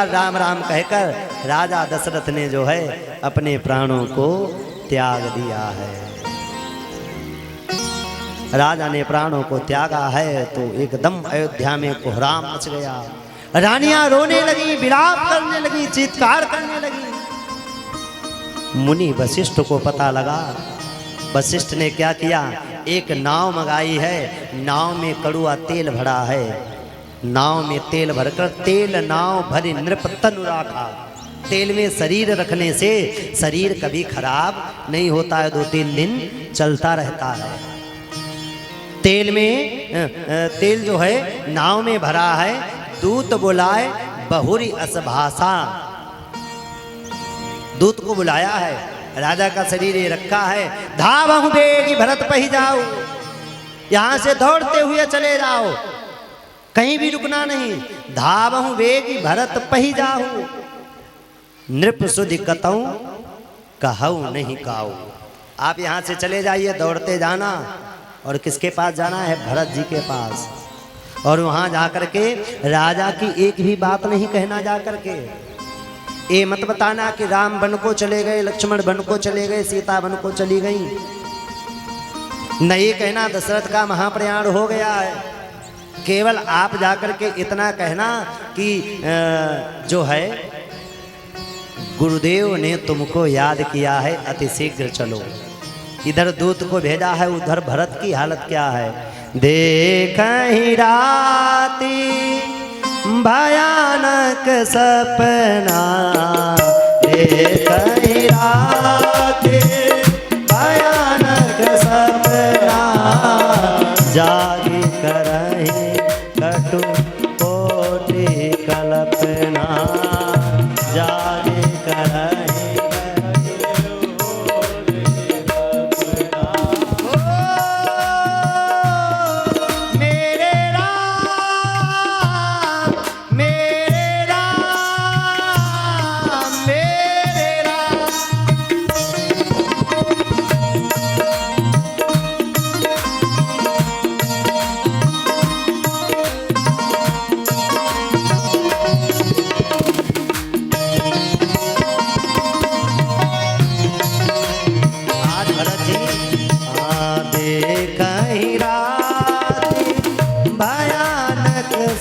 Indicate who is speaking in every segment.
Speaker 1: राम राम कहकर राजा दशरथ ने जो है अपने प्राणों को त्याग दिया है। राजा ने प्राणों को त्यागा है तो एकदम अयोध्या में कोहराम मच गया। रानियां रोने लगी, विलाप करने लगी, चित्कार करने लगी। मुनि वशिष्ठ को पता लगा। वशिष्ठ ने क्या किया, एक नाव मंगाई है, नाव में कड़ुआ तेल भरा है। नाव में तेल भरकर तेल नाव भरी नृप तनु राखा। तेल में शरीर रखने से शरीर कभी खराब नहीं होता है, 2-3 दिन चलता रहता है। तेल में तेल जो है नाव में भरा है। दूत बुलाए बहुरी असभाषा, दूत को बुलाया है। राजा का शरीर ये रखा है। धावहु बेगी भरत पही जाओ, यहां से दौड़ते हुए चले जाओ, कहीं भी रुकना नहीं। धावहु बेगी भरत पही जाऊ, नृप सुधि कतऊ कहऊ नहीं काऊ। आप यहाँ से चले जाइए, दौड़ते जाना। और किसके पास जाना है? भरत जी के पास। और वहाँ जाकर के राजा की एक भी बात नहीं कहना। जाकर के ये मत बताना कि राम वन को चले गए, लक्ष्मण वन को चले गए, सीता वन को चली गई। न ये कहना दशरथ का महाप्रयाण हो गया है। केवल आप जाकर के इतना कहना कि जो है गुरुदेव ने तुमको याद किया है, अति शीघ्र चलो। इधर दूत को भेजा है, उधर भरत की हालत क्या है। देखहि राती भयानक सपना, देखहि राती भयानक सपना, जागी करहि कटु कोटि कल्पना, जागी करहि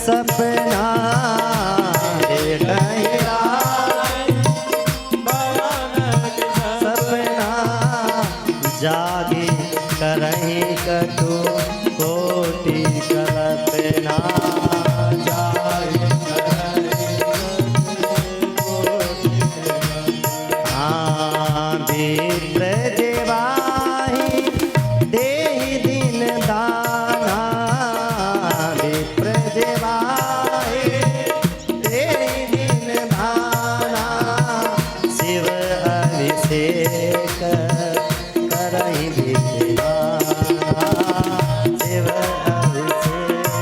Speaker 1: सपना, सपना, जागे करहि कटु कोटि कल्पना, जागे विप्र जेवाहि देहि दिन दाना, विप्र जेवाहि देहि दिन दाना, शिव अभिषेक करहि विधिवाना, शिव अभिषेक,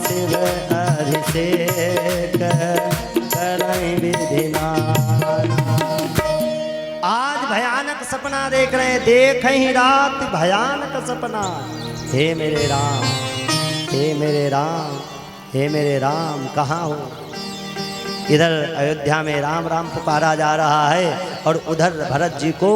Speaker 1: शिव अभिषेक करहि विधिवाना। आज भयानक सपना देख रहे हैं, देखहि रात भयानक सपना। हे मेरे राम, हे मेरे राम, हे मेरे राम, कहाँ हो? इधर अयोध्या में राम राम पुकारा जा रहा है और उधर भरत जी को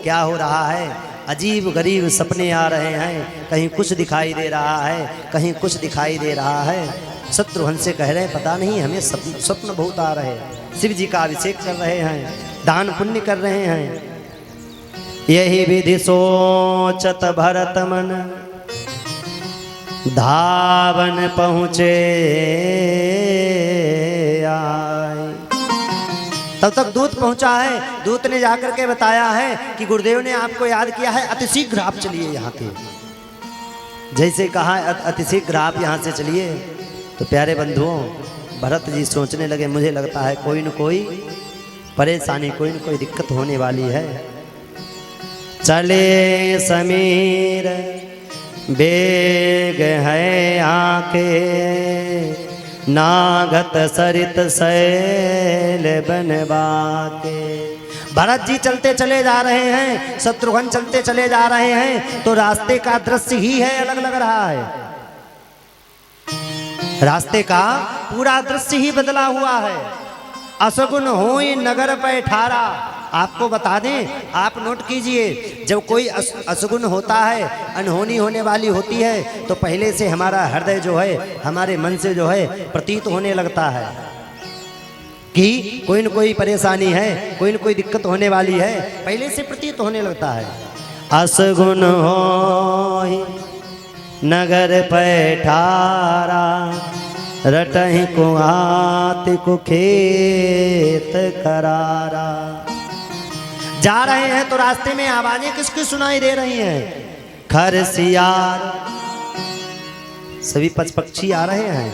Speaker 1: क्या हो रहा है? अजीब गरीब सपने आ रहे हैं। कहीं कुछ दिखाई दे रहा है, कहीं कुछ दिखाई दे रहा है। शत्रुघ्न से कह रहे हैं पता नहीं हमें स्वप्न बहुत आ रहे हैं। शिव जी का अभिषेक कर रहे हैं, दान पुण्य कर रहे हैं। यही विधि सोचत भरत मन, धावन पहुँचे आए। तब तक दूत पहुंचा है। दूत ने जाकर के बताया है कि गुरुदेव ने आपको याद किया है, अति शीघ्र आप चलिए यहाँ पे। जैसे कहा अति शीघ्र आप यहाँ से चलिए, तो प्यारे बंधुओं भरत जी सोचने लगे, मुझे लगता है कोई न कोई परेशानी, कोई न कोई दिक्कत होने वाली है। चले समीर बेग है आके, नागत सरित शैल बनवा के। भरत जी चलते चले जा रहे हैं, शत्रुघ्न चलते चले जा रहे हैं, तो रास्ते का दृश्य ही है अलग लग रहा है। रास्ते का पूरा दृश्य ही बदला हुआ है। असगुन होई नगर पे ठारा। आपको बता दें, आप नोट कीजिए, जब कोई असगुन होता है, अनहोनी होने वाली होती है, तो पहले से हमारा हृदय जो है, हमारे मन से जो है प्रतीत होने लगता है कि कोई न कोई परेशानी है, कोई न कोई दिक्कत होने वाली है, पहले से प्रतीत होने लगता है। असगुन होई नगर पैठारा, रटहि कुआत को खेत करारा। जा रहे हैं तो रास्ते में आवाजें किसकी सुनाई दे रही हैं? खर सियार, सभी पक्षी आ रहे हैं,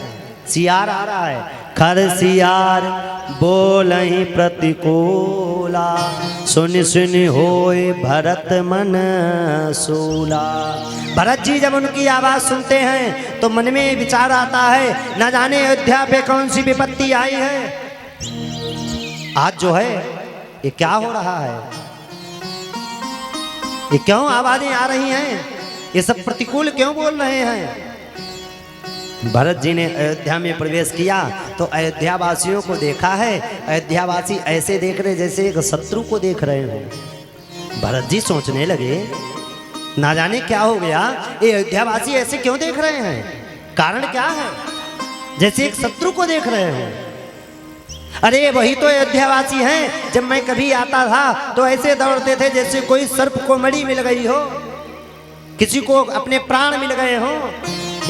Speaker 1: सियार आ रहा है। खर सियार बोलहि प्रतिकूला, सुनि सुनि होए भरत मन सूला। भरत जी जब उनकी आवाज सुनते हैं तो मन में विचार आता है, न जाने अयोध्या पे कौन सी विपत्ति आई है। आज जो है ये क्या हो रहा है, ये क्यों आवाजें आ रही हैं, ये सब प्रतिकूल क्यों बोल रहे हैं। भरत जी ने अयोध्या में प्रवेश किया तो अयोध्या वासियों को देखा है, अयोध्या वासी ऐसे देख रहे जैसे एक शत्रु को देख रहे हो। भरत जी सोचने लगे, ना जाने क्या हो गया, ये अयोध्या वासी ऐसे क्यों देख रहे हैं, कारण क्या है, जैसे एक शत्रु को देख रहे हैं। अरे वही तो अयोध्यावासी हैं, जब मैं कभी आता था तो ऐसे दौड़ते थे जैसे कोई सर्प को मणि मिल गई हो, किसी को अपने प्राण मिल गए हो,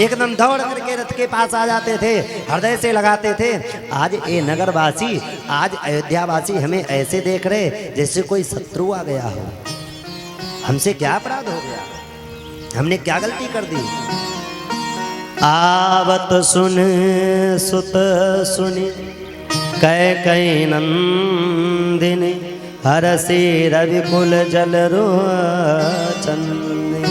Speaker 1: एकदम दौड़ करके रथ के पास आ जाते थे, हृदय से लगाते थे। आज ये नगरवासी, आज अयोध्यावासी हमें ऐसे देख रहे जैसे कोई शत्रु आ गया हो। हमसे क्या अपराध हो गया, हमने क्या गलती कर दी। आवत सुन सुत सुनि कैकई नंदिनी, हरसी रविकुल जल चंदिनी।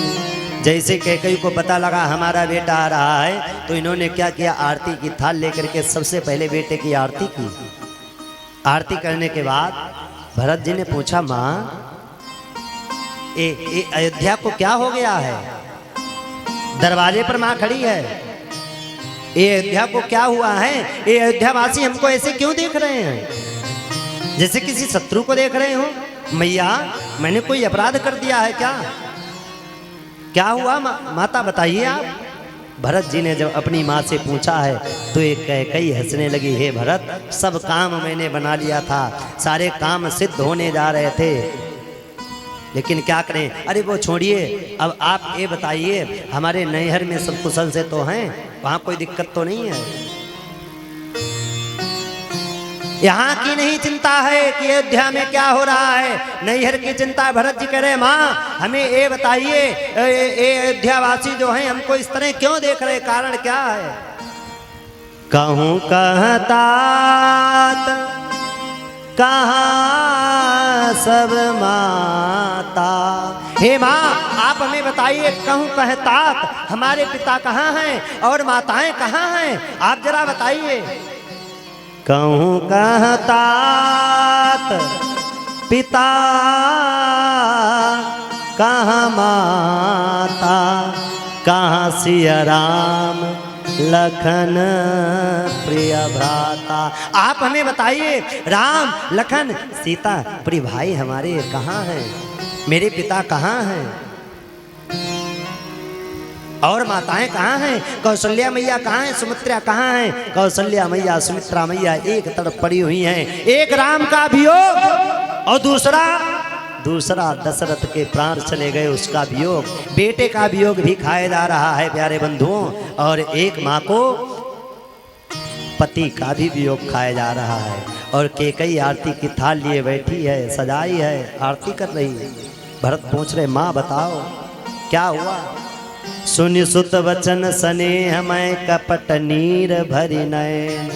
Speaker 1: जैसे कैकई को पता लगा हमारा बेटा आ रहा है तो इन्होंने क्या किया, आरती की थाल लेकर के सबसे पहले बेटे की आरती की। आरती करने के बाद भरत जी ने पूछा, माँ ये अयोध्या को क्या हो गया है। दरवाजे पर माँ खड़ी है, ये अयोध्या को क्या हुआ है, ये अयोध्यावासी हमको ऐसे क्यों देख रहे हैं, जैसे किसी शत्रु को देख रहे हो। मैया मैंने कोई अपराध कर दिया है क्या, क्या हुआ माता बताइए आप। भरत जी ने जब अपनी माँ से पूछा है तो ये कैकई हंसने लगी, हे भरत सब काम मैंने बना लिया था, सारे काम सिद्ध होने जा रहे थे, लेकिन क्या करें। अरे वो छोड़िए, अब आप ये बताइए हमारे नैहर में सब कुशल से तो हैं, वहाँ कोई दिक्कत तो नहीं है। यहाँ की नहीं चिंता है कि अयोध्या में क्या हो रहा है, नैहर की चिंता। भरत जी कह रहे, माँ हमें ये बताइए, ये अयोध्यावासी जो हैं हमको इस तरह क्यों देख रहे, कारण क्या है। कहूँ कहता कहाँ सब माता। हे माँ आप हमें बताइए, कहूँ कहतात हमारे पिता कहाँ हैं और माताएं कहाँ हैं, आप जरा बताइए। कहूँ कहतात पिता कहाँ माता, कहाँ सिया राम लखन प्रिय भ्राता। आप हमें बताइए, राम लखन सीता प्रिय भाई हमारे कहाँ हैं, मेरे पिता कहाँ हैं और माताएं कहाँ हैं, कौशल्या मैया कहाँ हैं, सुमित्रा कहाँ हैं। कौशल्या मैया सुमित्रा मैया एक तरफ पड़ी हुई हैं, एक राम का वियोग और दूसरा दशरथ के प्राण चले गए उसका वियोग, बेटे का वियोग भी खाया जा रहा है प्यारे बंधुओं, और एक माँ को पति का भी वियोग खाया जा रहा है। और कैकई आरती की थाल लिए बैठी है, सजाई है, आरती कर रही है। भरत पूछ रहे, माँ बताओ क्या हुआ। सुनि सुत वचन स्नेह मैं कपट नीर भरि नयन,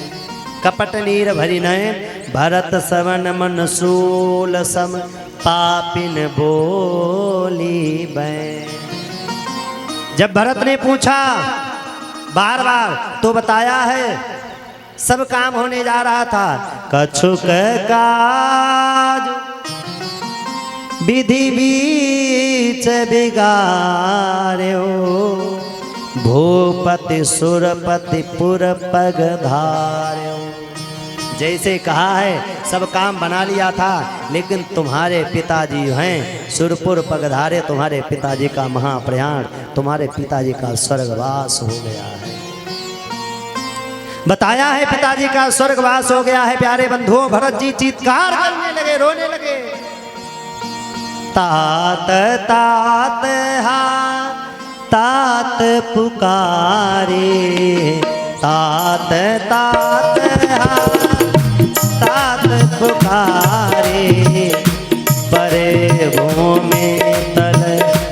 Speaker 1: कपट नीर भरि नयन, भरत सवन मन सूल सम पापिन बोली बैन। जब भरत ने पूछा बार बार तो बताया है, सब काम होने जा रहा था। कछुक काज विधि बीच बिगाड़ो, भूपति सुरपति पुर पग धार्यो। जैसे कहा है सब काम बना लिया था, लेकिन तुम्हारे पिताजी हैं सुरपुर पगधारे, तुम्हारे पिताजी का महाप्रयाण, तुम्हारे पिताजी का स्वर्गवास हो गया है। बताया है पिताजी का स्वर्गवास हो गया है। प्यारे बंधुओं, भरत जी चीत्कार करने लगे, रोने लगे। तात तात हा तात पुकारे, तात तात हा तात पुकारे, परे भूमि तल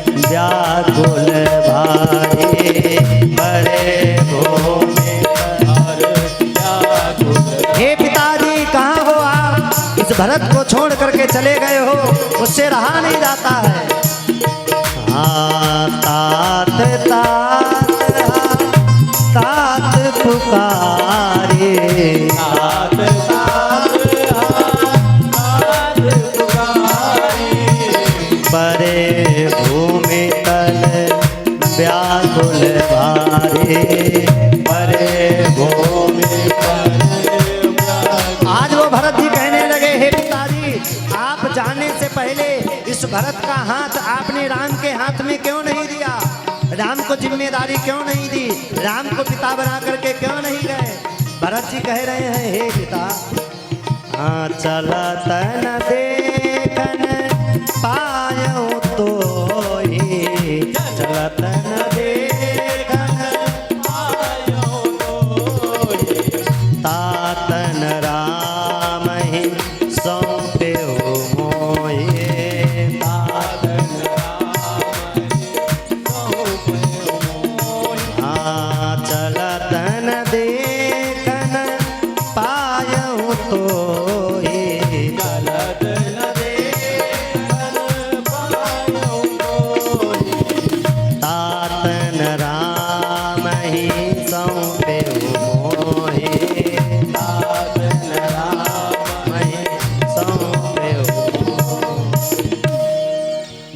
Speaker 1: व्याकुल भारे, परे भूमि तल व्याकुल। हे पिताजी कहाँ हो आप? इस भरत को छोड़ करके चले गए हो, उससे रहा नहीं जाता है। हाँ तात तात तात पुकारे, तात तात तात पुकारे, परे भूमि तल व्याकुल भारे, परे भूमि तल। आज वो भरत जी कहने लगे, हे पिताजी आप जाने से पहले इस भरत का हाथ आपने राम के हाथ में क्यों नहीं दिया? राम को जिम्मेदारी क्यों नहीं दी? राम को पिता बना करके क्यों नहीं गए? भरत जी कह रहे हैं, हे पिता हाँ चलत न देखन पायो तो ही, चलत न देखन पायो तो ही, तातन राम ही सौंपे हो मोहे, तातन राम ही सौंपे हो मोहे। हाँ चलत न देखन पायो तो ही, चलत न देखन पायो तो ही, तातन राम ही सौंपे हो मोहे, तातन राम ही सौंपे हो।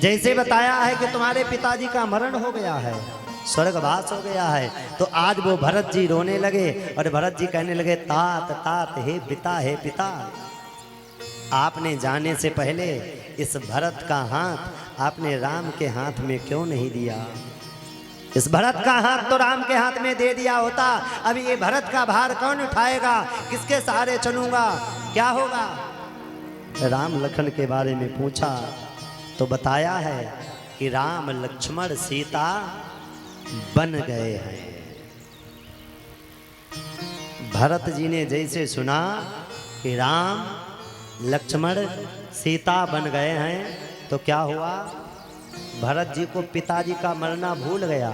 Speaker 1: जैसे बताया है कि तुम्हारे पिताजी का मरण हो गया है, स्वर्गवास हो गया है, तो आज वो भरत जी रोने लगे और भरत जी कहने लगे, तात तात हे पिता, हे पिता आपने जाने से पहले इस भरत का हाथ आपने राम के हाथ में क्यों नहीं दिया? इस भरत का हाथ तो राम के हाथ में दे दिया होता। अभी ये भरत का भार कौन उठाएगा? किसके सहारे चलूंगा? क्या होगा? राम लखन के बारे में पूछा तो बताया है कि राम लक्ष्मण सीता बन गए हैं। भरत जी ने जैसे सुना कि राम लक्ष्मण सीता बन गए हैं, तो क्या हुआ? भरत जी को पिताजी का मरना भूल गया,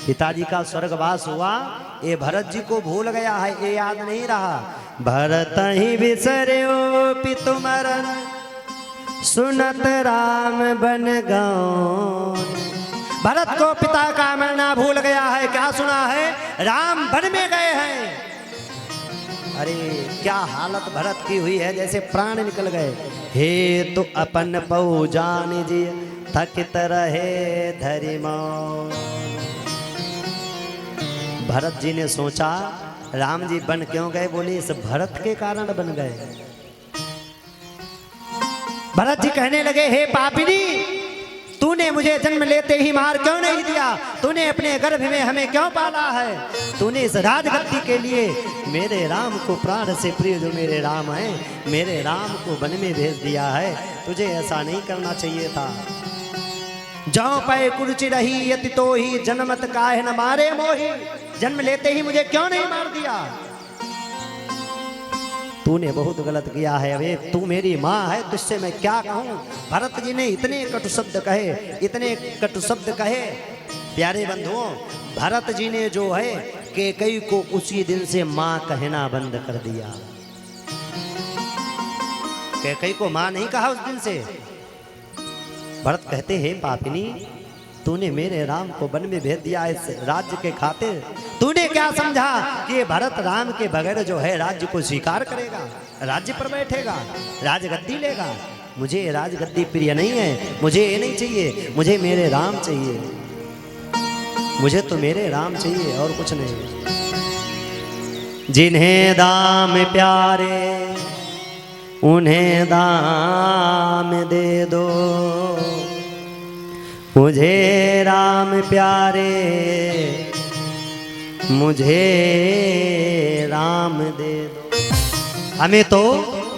Speaker 1: पिताजी का स्वर्गवास हुआ, ये भरत जी को भूल गया है, ये याद नहीं रहा। भरत ही बिसर्यो पितु मरण, सुनत राम बन गौ। भरत को पिता का मरना भूल गया है, क्या सुना है? राम वन में गए हैं। अरे क्या हालत भरत की हुई है, जैसे प्राण निकल गए। हे तो अपन पौ जान जी थकित रहे धरि मौ। भरत जी ने सोचा राम जी बन क्यों गए? बोले इस भरत के कारण बन गए। भरत जी कहने लगे, हे पापिनी तूने मुझे जन्म लेते ही मार क्यों नहीं दिया? तूने अपने गर्भ में हमें क्यों पाला है? तूने इस राजगद्दी के लिए मेरे राम को, प्राण से प्रिय जो मेरे राम हैं, मेरे राम को वन में भेज दिया है। तुझे ऐसा नहीं करना चाहिए था। जौ पै कुरुचि रही यति तो ही, जन्मत काहे न मारे मोही। जन्म लेते ही मुझे क्यों नहीं मार दिया? तूने बहुत गलत किया है। अबे तू मेरी माँ है, तुझसे मैं क्या कहूँ? भरत जी ने इतने कटु शब्द कहे, इतने कटु शब्द कहे। प्यारे बंधुओं, भरत जी ने जो है कैकेयी को उसी दिन से माँ कहना बंद कर दिया। कैकेयी को माँ नहीं कहा उस दिन से। भरत कहते हैं, पापिनी तूने मेरे राम को वन में भेज दिया इस राज्य के खातिर। तूने क्या समझा कि ये भरत राम के बगैर जो है राज्य को स्वीकार करेगा, राज्य पर बैठेगा, राजगद्दी लेगा? मुझे राजगद्दी प्रिय नहीं है, मुझे ये नहीं चाहिए, मुझे मेरे राम चाहिए। मुझे तो मेरे राम चाहिए और कुछ नहीं। जिन्हें दाम प्यारे उन्हें दाम दे दो, मुझे राम प्यारे मुझे राम दे दो। हमें तो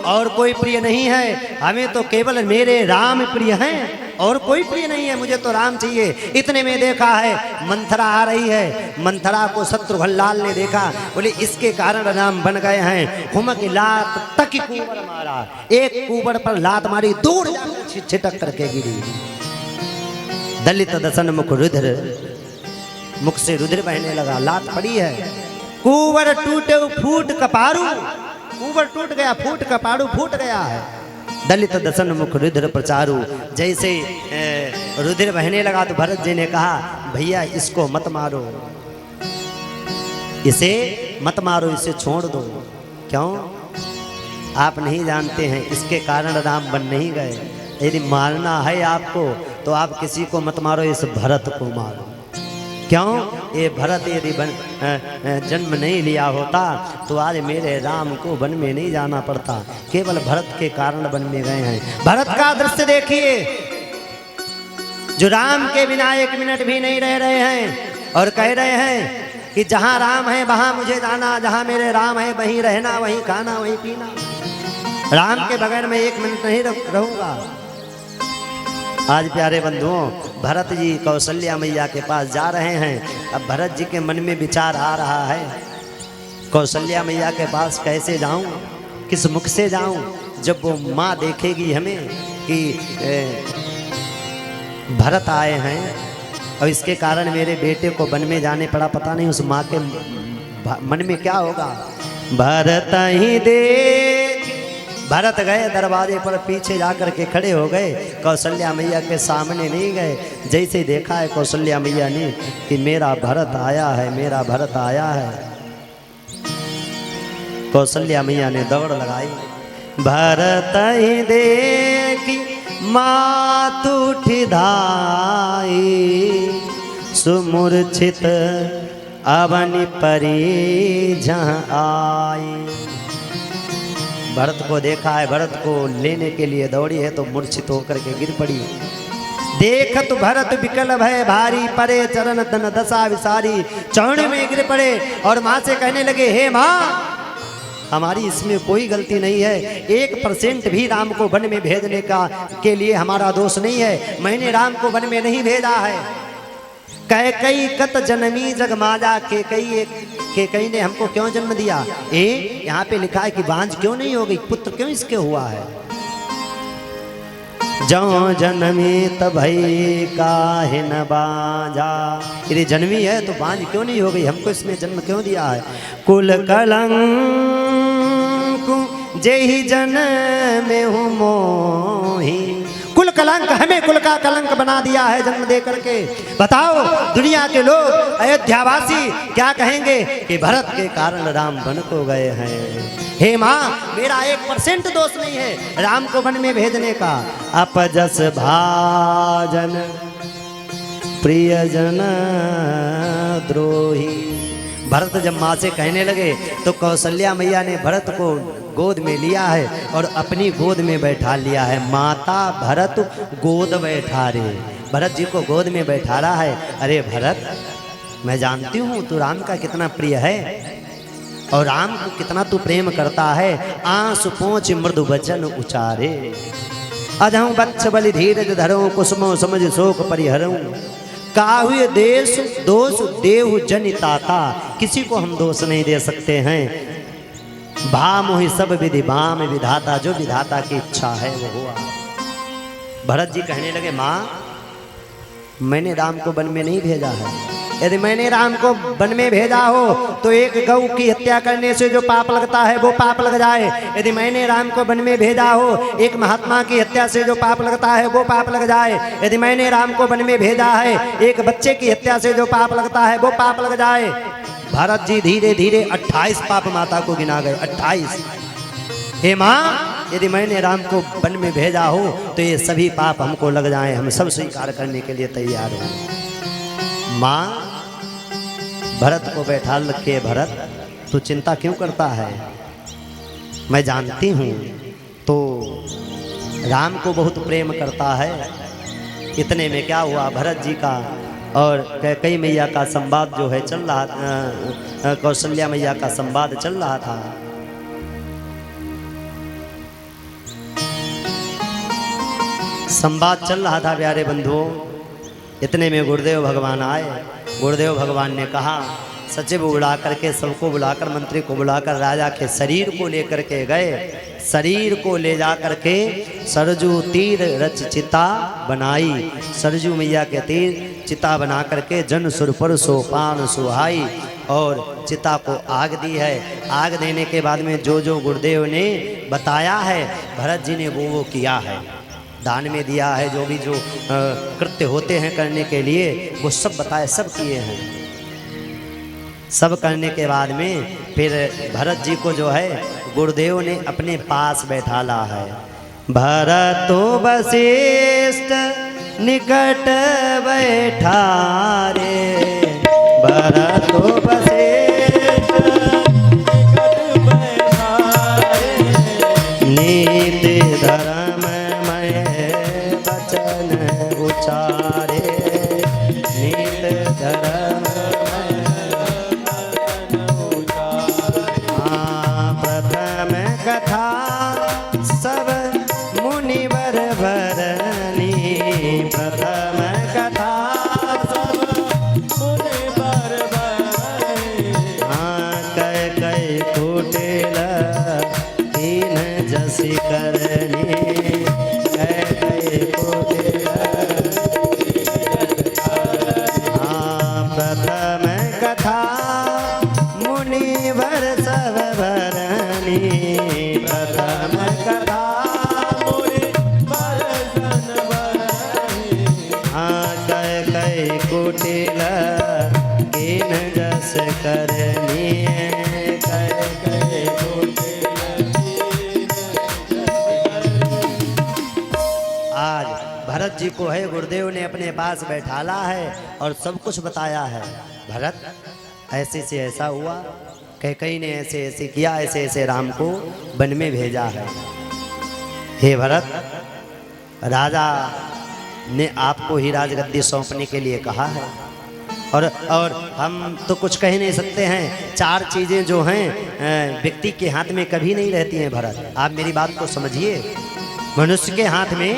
Speaker 1: और कोई प्रिय नहीं है, हमें तो केवल मेरे राम प्रिय हैं और कोई प्रिय नहीं है, मुझे तो राम चाहिए। इतने में देखा है मंथरा आ रही है, मंथरा को शत्रुघ्न लाल ने देखा, बोले इसके कारण राम बन गए हैं। हुमक लात तक कुंवर मारा, एक कुंवर पर लात मारी, दूर जाकर छिटक करके गिरी। दलित दसन मुख रुद्र, मुख से रुद्र बहने लगा, लात पड़ी है। कुंवर टूटे फूट कपारू, कुंवर टूट गया, फूट कपारू फूट गया है। दलित दसन मुख रुद्र प्रचारू, जैसे रुद्र बहने लगा तो भरत जी ने कहा भैया इसको मत मारो, इसे मत मारो, इसे छोड़ दो। क्यों? आप नहीं जानते हैं इसके कारण राम बन नहीं गए। यदि मारना है आपको तो आप किसी को मत मारो, इस भरत को मारो। क्यों? ये भरत यदि जन्म नहीं लिया होता तो आज मेरे राम को वन में नहीं जाना पड़ता, केवल भरत के कारण वन में गए हैं। भरत का दृश्य देखिए, जो राम के बिना एक मिनट भी नहीं रह रहे हैं और कह रहे हैं कि जहाँ राम है वहाँ मुझे जाना, जहाँ मेरे राम है वहीं रहना, वहीं खाना, वहीं पीना। राम के बगैर मैं एक मिनट नहीं रहूँगा। आज प्यारे बंधुओं, भरत जी कौशल्या मैया के पास जा रहे हैं। अब भरत जी के मन में विचार आ रहा है, कौशल्या मैया के पास कैसे जाऊं, किस मुख से जाऊं। जब वो माँ देखेगी हमें कि भरत आए हैं और इसके कारण मेरे बेटे को वन में जाने पड़ा, पता नहीं उस माँ के मन में क्या होगा। भरत ही दे, भरत गए दरवाजे पर, पीछे जाकर के खड़े हो गए, कौशल्या मैया के सामने नहीं गए। जैसे देखा है कौशल्या मैया ने कि मेरा भरत आया है, मेरा भरत आया है, कौशल्या मैया ने दौड़ लगाई। भरत ही देखी मातु धाई, सुमूर्छित अवनि परी जहाँ आई। भरत को देखा है, भरत को लेने के लिए दौड़ी है तो मूर्छित होकर के गिर पड़ी। देखत भरत विकल भय भारी, परे चरण तन दशा विसारी। चरण में गिर पड़े और माँ से कहने लगे, हे माँ हमारी इसमें कोई गलती नहीं है, 1% भी राम को वन में भेजने का के लिए हमारा दोष नहीं है, मैंने राम को वन में नहीं भेजा है। कैकई कत जनमी जगमाजा, कैकई ने हमको क्यों जन्म दिया? यहाँ पे लिखा है कि बांझ क्यों नहीं हो गई, पुत्र क्यों इसके हुआ है? जो जन्मी तभई काहे न बाजा, यदि जन्मी है तो बांझ क्यों नहीं हो गई, हमको इसमें जन्म क्यों दिया है? कुल कलंक जेहि जन्म हूँ मोही, कुल कलंक, हमें कुल का कलंक बना दिया है जन्म दे करके। बताओ दुनिया के लोग, अयोध्यावासी क्या कहेंगे कि भरत के कारण राम वन को गए हैं। हे माँ मेरा 1% दोष नहीं है राम को वन में भेजने का। अपजस भाजन प्रियजन द्रोही। भरत जब माँ से कहने लगे तो कौशल्या मैया ने भरत को गोद में लिया है और अपनी गोद में बैठा लिया है। माता भरत गोद बैठा रे, भरत जी को गोद में बैठा रहा है। अरे भरत मैं जानती हूँ तू राम का कितना प्रिय है और राम को कितना तू प्रेम करता है। आंसू पोंछ मृदु वचन उचारे, अधम बच्छ बलि धीरज धरो, कुसुमो समझ शोक परिहरऊं। काहुए देश दोष देव जनिताता, किसी को हम दोष नहीं दे सकते हैं। भाम ही सब विधि भाम विधाता, जो विधाता की इच्छा है वो हुआ। भरत जी कहने लगे माँ मैंने राम को वन में नहीं भेजा है, यदि मैंने राम को वन में भेजा हो तो एक गौ की हत्या करने से जो पाप लगता है वो पाप लग जाए। यदि मैंने राम को वन में भेजा हो एक महात्मा की हत्या से जो पाप लगता है वो पाप लग जाए। यदि मैंने राम को वन में भेजा है एक बच्चे की हत्या से जो पाप लगता है वो पाप लग जाए। भरत जी धीरे धीरे 28 पाप माता को गिना गए, 28। हे माँ यदि मैंने राम को वन में भेजा हो तो ये सभी पाप हमको लग जाएं, हम सब स्वीकार करने के लिए तैयार हो। माँ भरत को बैठा रखे, भरत तू चिंता क्यों करता है, मैं जानती हूँ तो राम को बहुत प्रेम करता है। इतने में क्या हुआ, भरत जी का और कैकेयी मैया का संवाद जो है चल रहा, कौशल्या मैया का संवाद चल रहा था। संवाद चल रहा था प्यारे बंधुओं। इतने में गुरुदेव भगवान आए। गुरुदेव भगवान ने कहा, सचिव बुला करके, सबको बुलाकर, मंत्री को बुलाकर राजा के शरीर को लेकर के गए। शरीर को ले जा करके सरजू तीर रच चिता बनाई। सरजू मैया के तीर चिता बना करके जन सुर पर सो पान सुहाई और चिता को आग दी है। आग देने के बाद में जो जो गुरुदेव ने बताया है, भरत जी ने वो किया है, दान में दिया है। जो भी जो कृत्य होते हैं करने के लिए वो सब बताए, सब किए हैं। सब करने के बाद में फिर भरत जी को जो है गुरुदेव ने अपने पास बैठाला है। भरतो वशिष्ठ निकट बैठा रे, भरतो वशिष्ठ निकट बैठा रे, नीति धर्म में वचन उचारे, नीति धर्म कथा सब मुनिवर भरनी, प्रथम कथा सब मुनिवर भरनी। कैकेयी कुटिल कीन जसी करनी, कैकेयी कुटिल प्रथम कथा मुनिवर सब भरनी, प्रथम कथा मुनिवर सब भरनी। कैकेयी कुटिल कीन जस करनी, कैकेयी कुटिल कीन जस करनी। आज भरत जी को है गुरुदेव ने अपने पास बैठाला है और सब कुछ बताया है। भरत ऐसे से ऐसा हुआ, कैकेयी ने ऐसे ऐसे किया, ऐसे ऐसे राम को वन में भेजा है। हे भरत, राजा ने आपको ही राजगद्दी सौंपने के लिए कहा है और हम तो कुछ कह नहीं सकते हैं। चार चीज़ें जो हैं व्यक्ति के हाथ में कभी नहीं रहती हैं। भरत, आप मेरी बात को समझिए। मनुष्य के हाथ में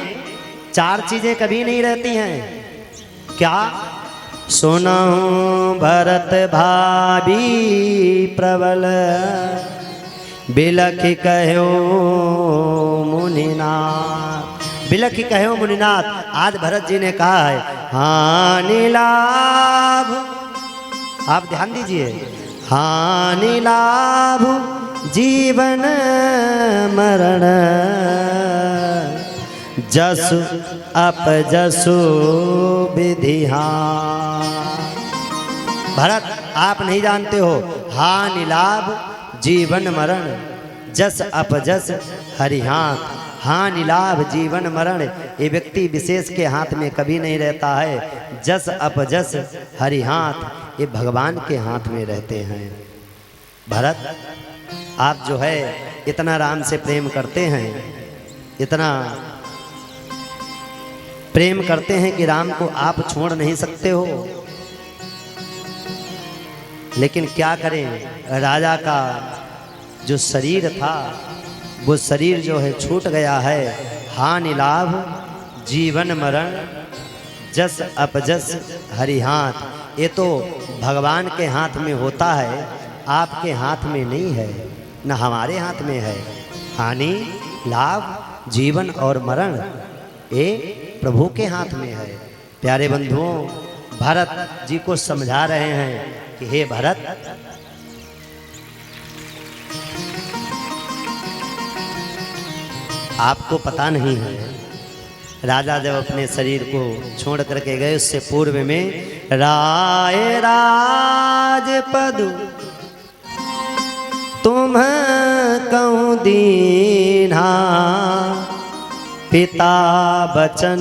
Speaker 1: चार चीज़ें कभी नहीं रहती हैं। क्या? सुनो भरत भाभी प्रबल, बिलखि कहो मुनिनाथ, बिलखि कहो मुनिनाथ। आज भरत जी ने कहा है हानि लाभ, आप ध्यान दीजिए, हानि लाभ जीवन मरण, जसु अपजसु विधिहा। भरत, आप नहीं जानते हो, हानि लाभ जीवन मरण, जस अपजस हरिहाथ। हानि लाभ जीवन मरण ये व्यक्ति विशेष के हाथ में कभी नहीं रहता है। जस अपजस हरिहाथ ये भगवान के हाथ में रहते हैं। भरत, आप जो है इतना राम से प्रेम करते हैं, इतना प्रेम करते हैं कि राम को आप छोड़ नहीं सकते हो। लेकिन क्या करें, राजा का जो शरीर था वो शरीर जो है छूट गया है। हानि लाभ जीवन मरण, जस अपजस हरिहाथ ये तो भगवान के हाथ में होता है, आपके हाथ में नहीं है, न हमारे हाथ में है। हानि लाभ जीवन और मरण ये प्रभु के हाथ में है। प्यारे बंधुओं, भरत जी को समझा रहे हैं कि हे भरत, आपको पता नहीं है, राजा जब अपने शरीर को छोड़ करके गए उससे पूर्व में राय राजपद तुम कहूँ दीन्हा, पिता बचन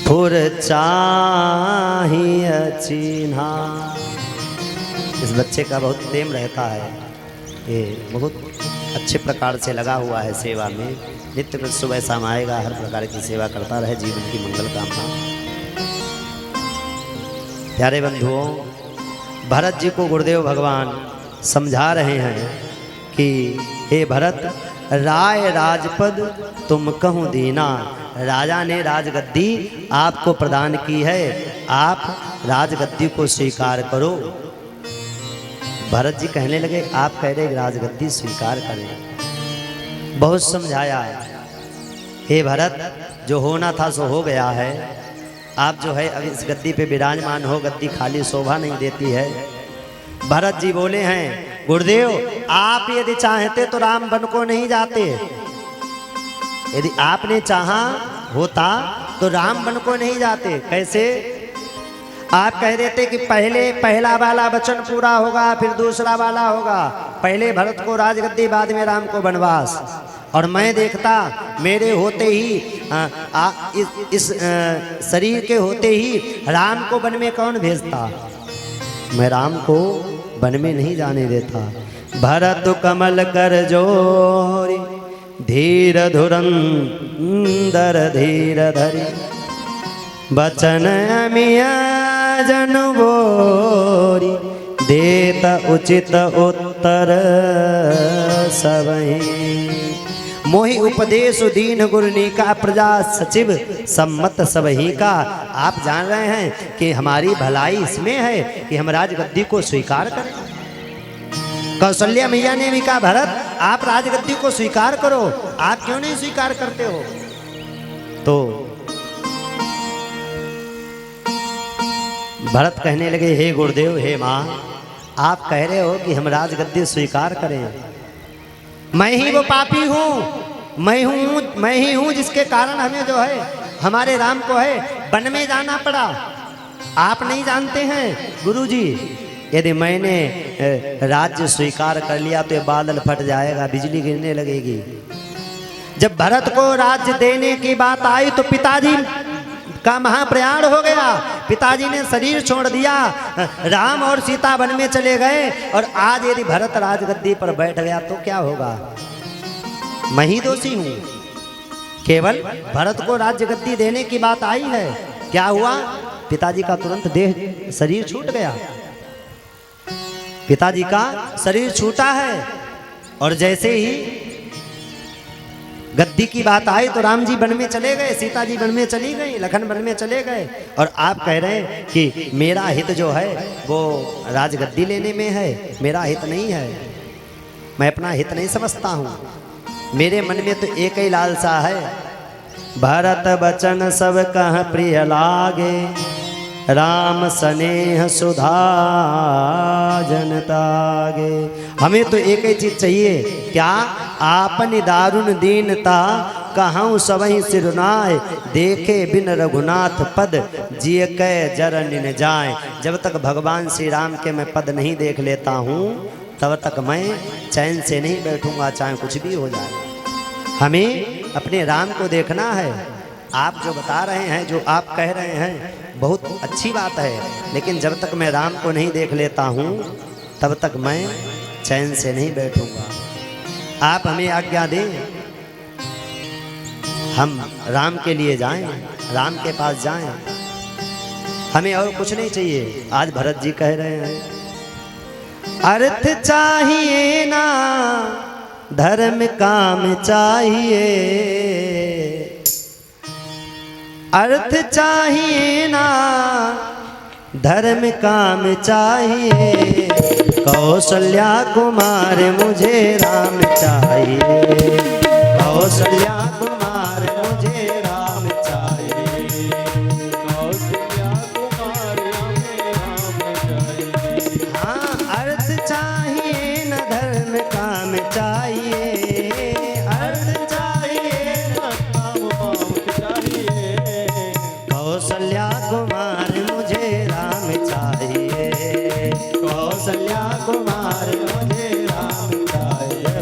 Speaker 1: फुर चाहिए चिन्हा। इस बच्चे का बहुत प्रेम रहता है, ये बहुत अच्छे प्रकार से लगा हुआ है सेवा में। नित्य कुछ सुबह शाम आएगा, हर प्रकार की सेवा करता रहे, जीवन की मंगल कामना। प्यारे बंधुओं, भरत जी को गुरुदेव भगवान समझा रहे हैं कि हे भरत, राय राजपद तुम कहूँ दीना। राजा ने राजगद्दी आपको प्रदान की है, आप राजगद्दी को स्वीकार करो। भरत जी कहने लगे, आप कह रहे राजगद्दी स्वीकार करें। बहुत समझाया, हे भरत, जो होना था सो हो गया है। आप जो है अब इस गद्दी पे विराजमान हो, गद्दी खाली शोभा नहीं देती है। भरत जी बोले हैं, गुरुदेव आप यदि चाहते तो राम वन को नहीं जाते। यदि आपने चाहा होता तो राम वन को नहीं जाते। कैसे? आप कह देते कि पहले पहला वाला वचन पूरा होगा, फिर दूसरा वाला होगा। पहले भरत को राजगद्दी, बाद में राम को वनवास। और मैं देखता मेरे होते ही इस शरीर के होते ही राम को वन में कौन भेजता? मैं राम को वन में नहीं जाने देता। भरत कमल कर जोरी, धीर धुरंदर धीर धरी। बचन अमिया जनु बोरी, देत उचित उत्तर सबही। मोहि उपदेश दीन गुरुनी का, प्रजा सचिव सम्मत सबही का। आप जान रहे हैं कि हमारी भलाई इसमें है कि हम राजगद्दी को स्वीकार करें। कौशल्या मैया ने भी कहा, भरत आप राजगद्दी को स्वीकार करो, आप क्यों नहीं स्वीकार करते हो? तो भरत कहने लगे, हे गुरुदेव, हे माँ, आप कह रहे हो कि हम राजगद्दी स्वीकार करें। मैं ही वो पापी हूँ, मैं ही हूँ जिसके कारण हमें जो है हमारे राम को है वन में जाना पड़ा। आप नहीं जानते हैं गुरुजी, यदि मैंने राज्य स्वीकार कर लिया तो ये बादल फट जाएगा, बिजली गिरने लगेगी। जब भरत को राज्य देने की बात आई तो पिताजी का महाप्रयाण हो गया। पिताजी ने शरीर छोड़ दिया, राम और सीता वन में चले गए। और आज यदि भरत राजगद्दी पर बैठ गया तो क्या होगा? मैं ही दोषी हूं। केवल भरत को राजगद्दी देने की बात आई है, क्या हुआ? पिताजी का तुरंत देह शरीर छूट गया। पिताजी का शरीर छूटा है और जैसे ही गद्दी की बात आई तो राम जी वन में चले गए, सीता जी वन में चली गई, लखन वन में चले गए। और आप कह रहे हैं कि मेरा हित जो है वो राजगद्दी लेने में है, मेरा हित नहीं है। मैं अपना हित नहीं समझता हूँ। मेरे मन में तो एक ही लालसा है, भरत बचन सब कह प्रिय लागे, राम स्नेह सुधा जनतागे। हमें तो एक ही चीज चाहिए, क्या? आपन दारुण दीनता कहूँ सबही सिरुनाए, देखे बिन रघुनाथ पद जिय कै जरन न जाए। जब तक भगवान श्री राम के मैं पद नहीं देख लेता हूँ तब तक मैं चैन से नहीं बैठूंगा, चाहे कुछ भी हो जाए। हमें अपने राम को देखना है। आप जो बता रहे हैं, जो आप कह रहे हैं, बहुत अच्छी बात है, लेकिन जब तक मैं राम को नहीं देख लेता हूँ तब तक मैं चैन से नहीं बैठूंगा। आप हमें आज्ञा दें, हम राम के लिए जाएं, राम के पास जाएं। हमें और कुछ नहीं चाहिए। आज भरत जी कह रहे हैं, अर्थ चाहिए ना धर्म काम चाहिए, अर्थ चाहिए ना धर्म काम चाहिए, कौशल्या कुमार मुझे राम चाहिए, कौशल्या कुमार मुझे राम चाहिए, कौशल्या कुमार मुझे राम चाहिए। हाँ, अर्थ चाहिए न धर्म काम चाहिए, अर्थ चाहिए न काम चाहिए, कौशल्या कुमार मुझे राम चाहिए, कौशल्या कुमार मुझे राम चाहिए।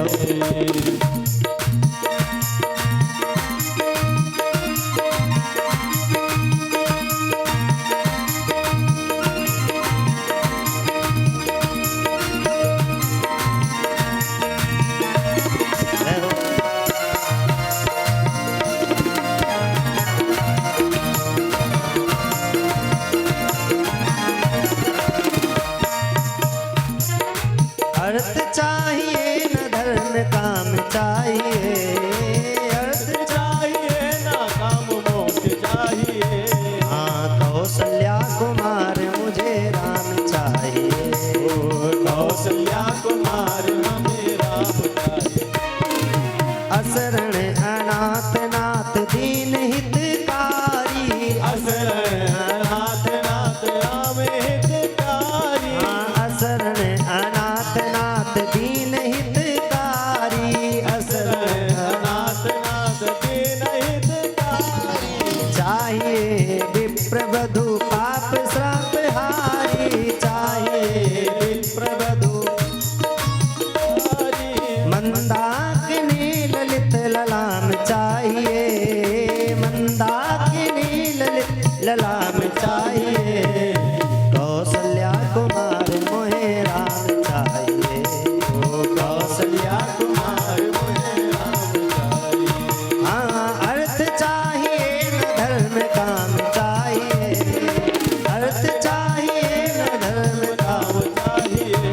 Speaker 2: कौशल्या कुमार हमें राम चाहिए।
Speaker 1: असरण अनाथ नाथ दीन हितकारी,
Speaker 2: असरण अनाथ नाथ राम हितकारी।
Speaker 1: असरण अनाथ नाथ दीन हितकारी,
Speaker 2: असरण अनाथ नाथ दीन हितकारी।
Speaker 1: चाहिए विप्रवधु पाप श्राप हारी, चाहिए विप्रवधु मंदाकिनी ललित ललाम चाहिए, मंदाकिनी ललित ललाम चाहिए। कौशल्या कुमार मोहे राम चाहिए, ओ कौशल्या कुमार मोहे राम चाहिए। हाँ अर्थ चाहिए न धर्म काम चाहिए, अर्थ चाहिए न धर्म काम
Speaker 2: चाहिए।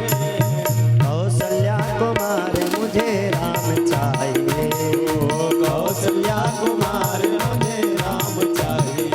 Speaker 1: कौशल्या कुमार मुझे राम चाहिए,
Speaker 2: ओ कौशल्या कुमार हमें राम चाहिए।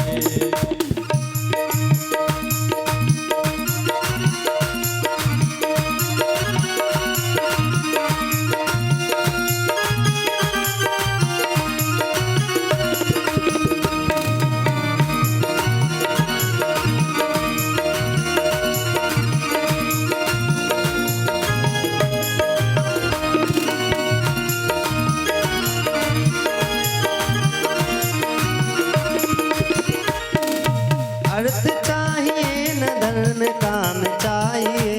Speaker 1: अर्थ चाहिए न धर्म काम चाहिए,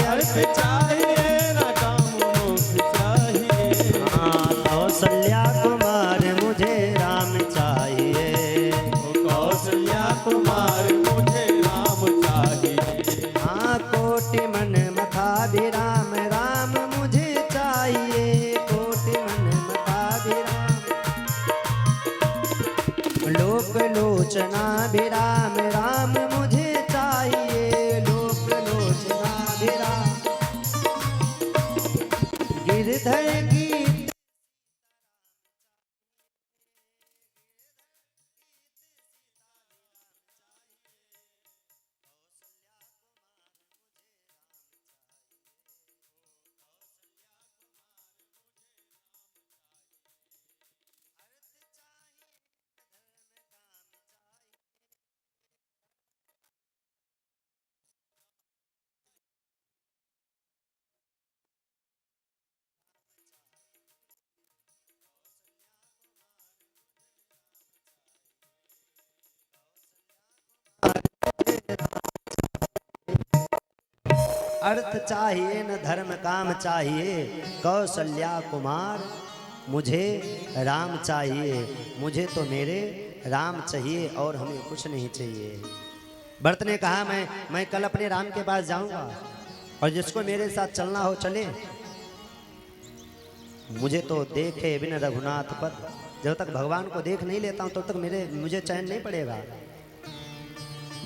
Speaker 2: अर्थ चाहिए न काम मोक्ष चाहिए।
Speaker 1: हाँ कौशल्या कुमार मुझे राम चाहिए,
Speaker 2: ओ कौशल्या कुमार मुझे राम चाहिए।
Speaker 1: हाँ कोटि मन मथा भी राम राम मुझे चाहिए, कोटि मन मथा भी राम। लोक लोचना भी राम राम मुझे चाहिए, लोक लोचना भी राम। गिरधर की अर्थ चाहिए न धर्म काम चाहिए, कौशल्या कुमार मुझे राम चाहिए। मुझे तो मेरे राम चाहिए और हमें कुछ नहीं चाहिए। भरत ने कहा मैं कल अपने राम के पास जाऊंगा और जिसको मेरे साथ चलना हो चले। मुझे तो देखे बिन रघुनाथ पद, जब तक भगवान को देख नहीं लेता हूं तब तक मुझे चैन नहीं पड़ेगा।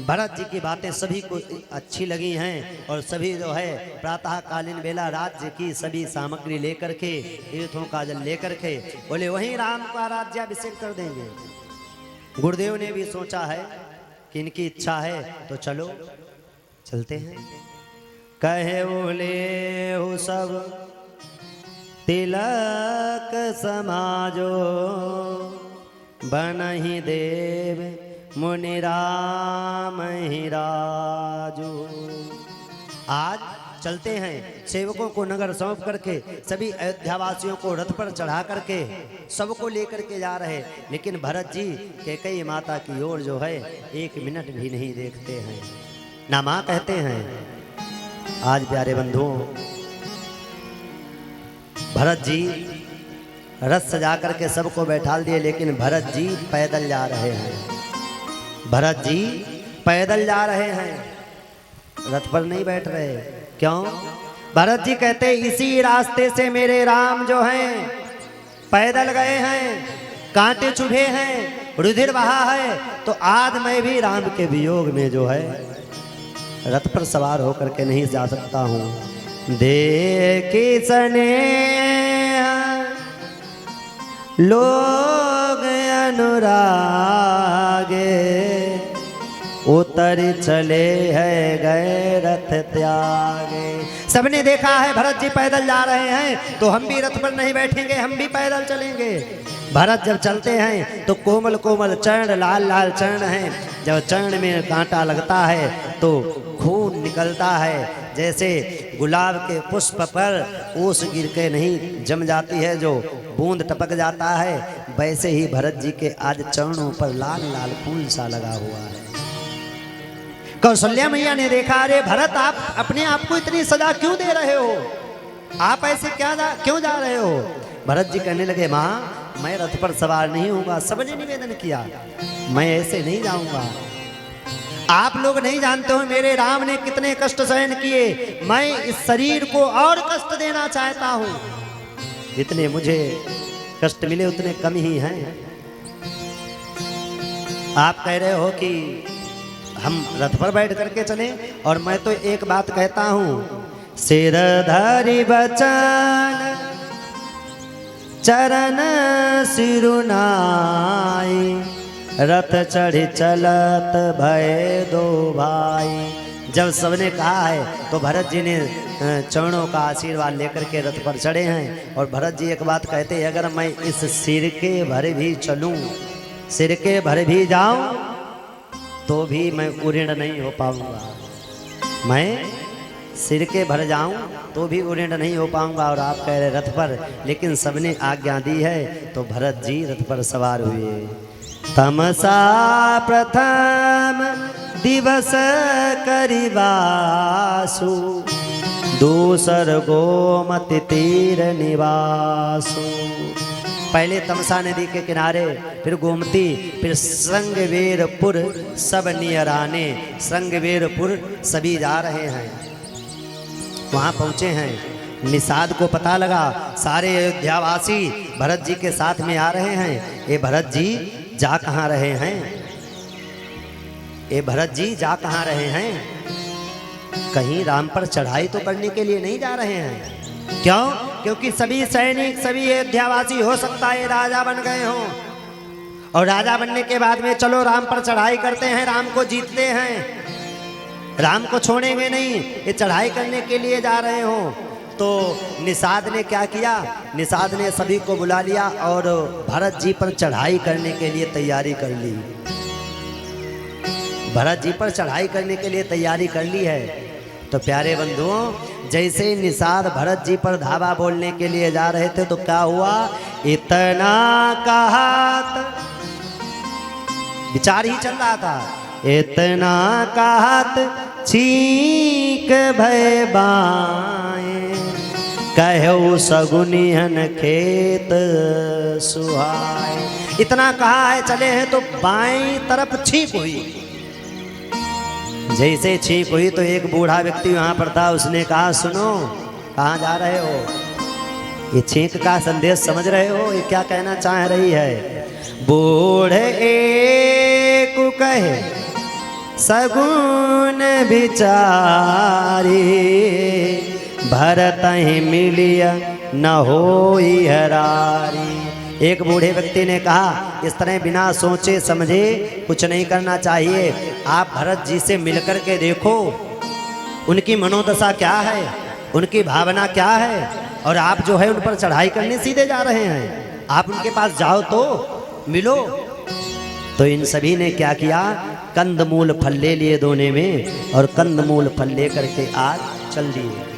Speaker 1: भरत जी की बातें सभी को अच्छी लगी हैं और सभी जो है प्रातः कालीन बेला राज्य की सभी सामग्री लेकर के, तीर्थों का जल लेकर के बोले वहीं राम का राज्याभिषेक कर देंगे। गुरुदेव ने भी सोचा है कि इनकी इच्छा है तो चलो चलते हैं। कहे बोले हो सब तिलक समाजो, बनहि देव मुनि राम ही राजो। आज चलते हैं, सेवकों को नगर सौंप करके सभी अयोध्यावासियों को रथ पर चढ़ा करके सबको लेकर के जा रहे। लेकिन भरत जी कैकेयी माता की ओर जो है एक मिनट भी नहीं देखते हैं, ना माँ कहते हैं। आज प्यारे बंधुओं, भरत जी रथ सजा करके सबको बैठाल दिए, लेकिन भरत जी पैदल जा रहे हैं। भरत जी पैदल जा रहे हैं, रथ पर नहीं बैठ रहे। क्यों? भरत जी कहते इसी रास्ते से मेरे राम जो हैं पैदल गए हैं, कांटे चुभे हैं, रुधिर बहा है, तो आज मैं भी राम के वियोग में जो है रथ पर सवार होकर के नहीं जा सकता हूँ। देखी सने लोग अनुरागे, उतर चले है गए रथ त्यागे। सबने देखा है भरत जी पैदल जा रहे हैं, तो हम भी रथ पर नहीं बैठेंगे, हम भी पैदल चलेंगे। भरत जब चलते हैं तो कोमल कोमल चरण, लाल लाल चरण हैं। जब चरण में कांटा लगता है तो खून निकलता है। जैसे गुलाब के पुष्प पर ओस गिर के नहीं जम जाती है, जो बूंद टपक जाता है, वैसे ही भरत जी के आज चरणों पर लाल लाल फूल सा लगा हुआ है। कौशल्या मैया ने देखा, अरे भरत आप अपने आप को इतनी सजा क्यों दे रहे हो, आप ऐसे क्यों जा रहे हो। भरत जी कहने लगे, माँ मैं रथ पर सवार नहीं होऊंगा। सबने निवेदन किया, मैं ऐसे नहीं जाऊंगा। आप लोग नहीं जानते हो मेरे राम ने कितने कष्ट सहन किए, मैं इस शरीर को और कष्ट देना चाहता हूं। जितने मुझे कष्ट मिले उतने कम ही हैं। आप कह रहे हो कि हम रथ पर बैठ करके चलें, और मैं तो एक बात कहता हूं, सिर धरि बचन चरण सिरुनाई, रथ चढ़ी चलत भय दो भाई। जब सबने कहा है तो भरत जी ने चरणों का आशीर्वाद लेकर के रथ पर चढ़े हैं। और भरत जी एक बात कहते हैं, अगर मैं इस सिर के भर भी चलूं, सिर के भर भी जाऊं, तो भी मैं उऋण नहीं हो पाऊंगा। मैं सिर के भर जाऊं तो भी उऋण नहीं हो पाऊंगा। और आप कह रहे रथ पर, लेकिन सबने आज्ञा दी है तो भरत जी रथ पर सवार हुए। तमसा प्रथम दिवस करिवासु, दूसर गोमति तीर निवासु। पहले तमसा नदी के किनारे, फिर गोमती, फिर श्रृंगवेरपुर सब नियराने। श्रृंगवेरपुर सभी जा रहे हैं, वहाँ पहुँचे हैं। निषाद को पता लगा, सारे अयोध्यावासी भरत जी के साथ में आ रहे हैं। ये भरत जी जा कहाँ रहे हैं, ये भरत जी जा कहाँ रहे हैं। कहीं राम पर चढ़ाई तो करने के लिए नहीं जा रहे हैं। क्यों? क्योंकि सभी सैनिक, सभी अयोध्यावासी हो सकता है राजा बन गए हों, और राजा बनने के बाद में चलो राम पर चढ़ाई करते हैं, राम को जीतते हैं, राम को छोड़ेंगे नहीं, ये चढ़ाई करने के लिए जा रहे हो। तो निषाद ने क्या किया, निषाद ने सभी को बुला लिया और भरत जी पर चढ़ाई करने के लिए तैयारी कर ली। भरत जी पर चढ़ाई करने के लिए तैयारी कर ली है। तो प्यारे बंधुओं, जैसे निषाद भरत जी पर धावा बोलने के लिए जा रहे थे तो क्या हुआ, इतना कहत, विचार ही चल रहा था, इतना कहत छीक भय बाएं, कहो सगुनिहन खेत सुहाए। इतना कहा है, चले हैं तो बाएं तरफ छींक हुई। जैसे छींक हुई तो एक बूढ़ा व्यक्ति वहां पर था, उसने कहा, सुनो कहाँ जा रहे हो। ये छींक का संदेश समझ रहे हो, ये क्या कहना चाह रही है। बूढ़े एक कहे सगुन बिचारी, भरत ही मिलिया न होई हरारी। एक बूढ़े व्यक्ति ने कहा, इस तरह बिना सोचे समझे कुछ नहीं करना चाहिए। आप भरत जी से मिलकर के देखो, उनकी मनोदशा क्या है, उनकी भावना क्या है, और आप जो है उन पर चढ़ाई करने सीधे जा रहे हैं। आप उनके पास जाओ तो मिलो। तो इन सभी ने क्या किया, कंदमूल फल ले लिए दोने में, और कंदमूल फल ले करके आज चल दिए।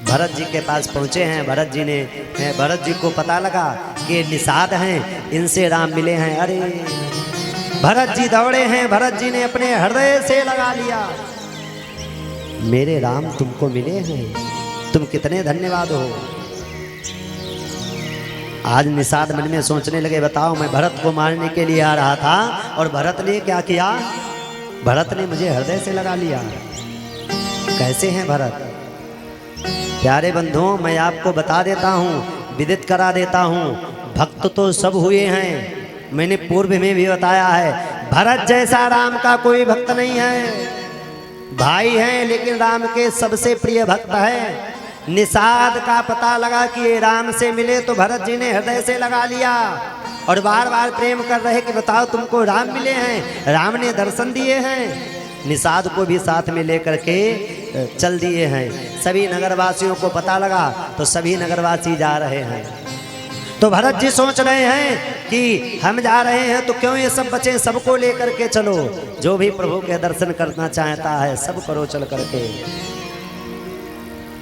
Speaker 1: भरत जी के पास पहुँचे हैं। भरत जी को पता लगा कि निषाद हैं, इनसे राम मिले हैं। अरे भरत जी दौड़े हैं, भरत जी ने अपने हृदय से लगा लिया, मेरे राम तुमको मिले हैं, तुम कितने धन्यवाद हो। आज निषाद मन में सोचने लगे, बताओ मैं भरत को मारने के लिए आ रहा था और भरत ने क्या किया, भरत ने मुझे हृदय से लगा लिया। कैसे हैं भरत। प्यारे बंधुओं, मैं आपको बता देता हूँ, विदित करा देता हूँ, भक्त तो सब हुए हैं। मैंने पूर्व में भी बताया है, भरत जैसा राम का कोई भक्त नहीं है। भाई हैं लेकिन राम के सबसे प्रिय भक्त है। निषाद का पता लगा कि ये राम से मिले तो भरत जी ने हृदय से लगा लिया और बार बार प्रेम कर रहे कि बताओ तुमको राम मिले हैं, राम ने दर्शन दिए हैं। निषाद को भी साथ में लेकर के चल दिए हैं। सभी नगरवासियों को पता लगा तो सभी नगरवासी जा रहे हैं। तो भरत जी सोच रहे हैं कि हम जा रहे हैं तो क्यों ये सब बचे, सबको लेकर के चलो। जो भी प्रभु के दर्शन करना चाहता है सब करो चल करके।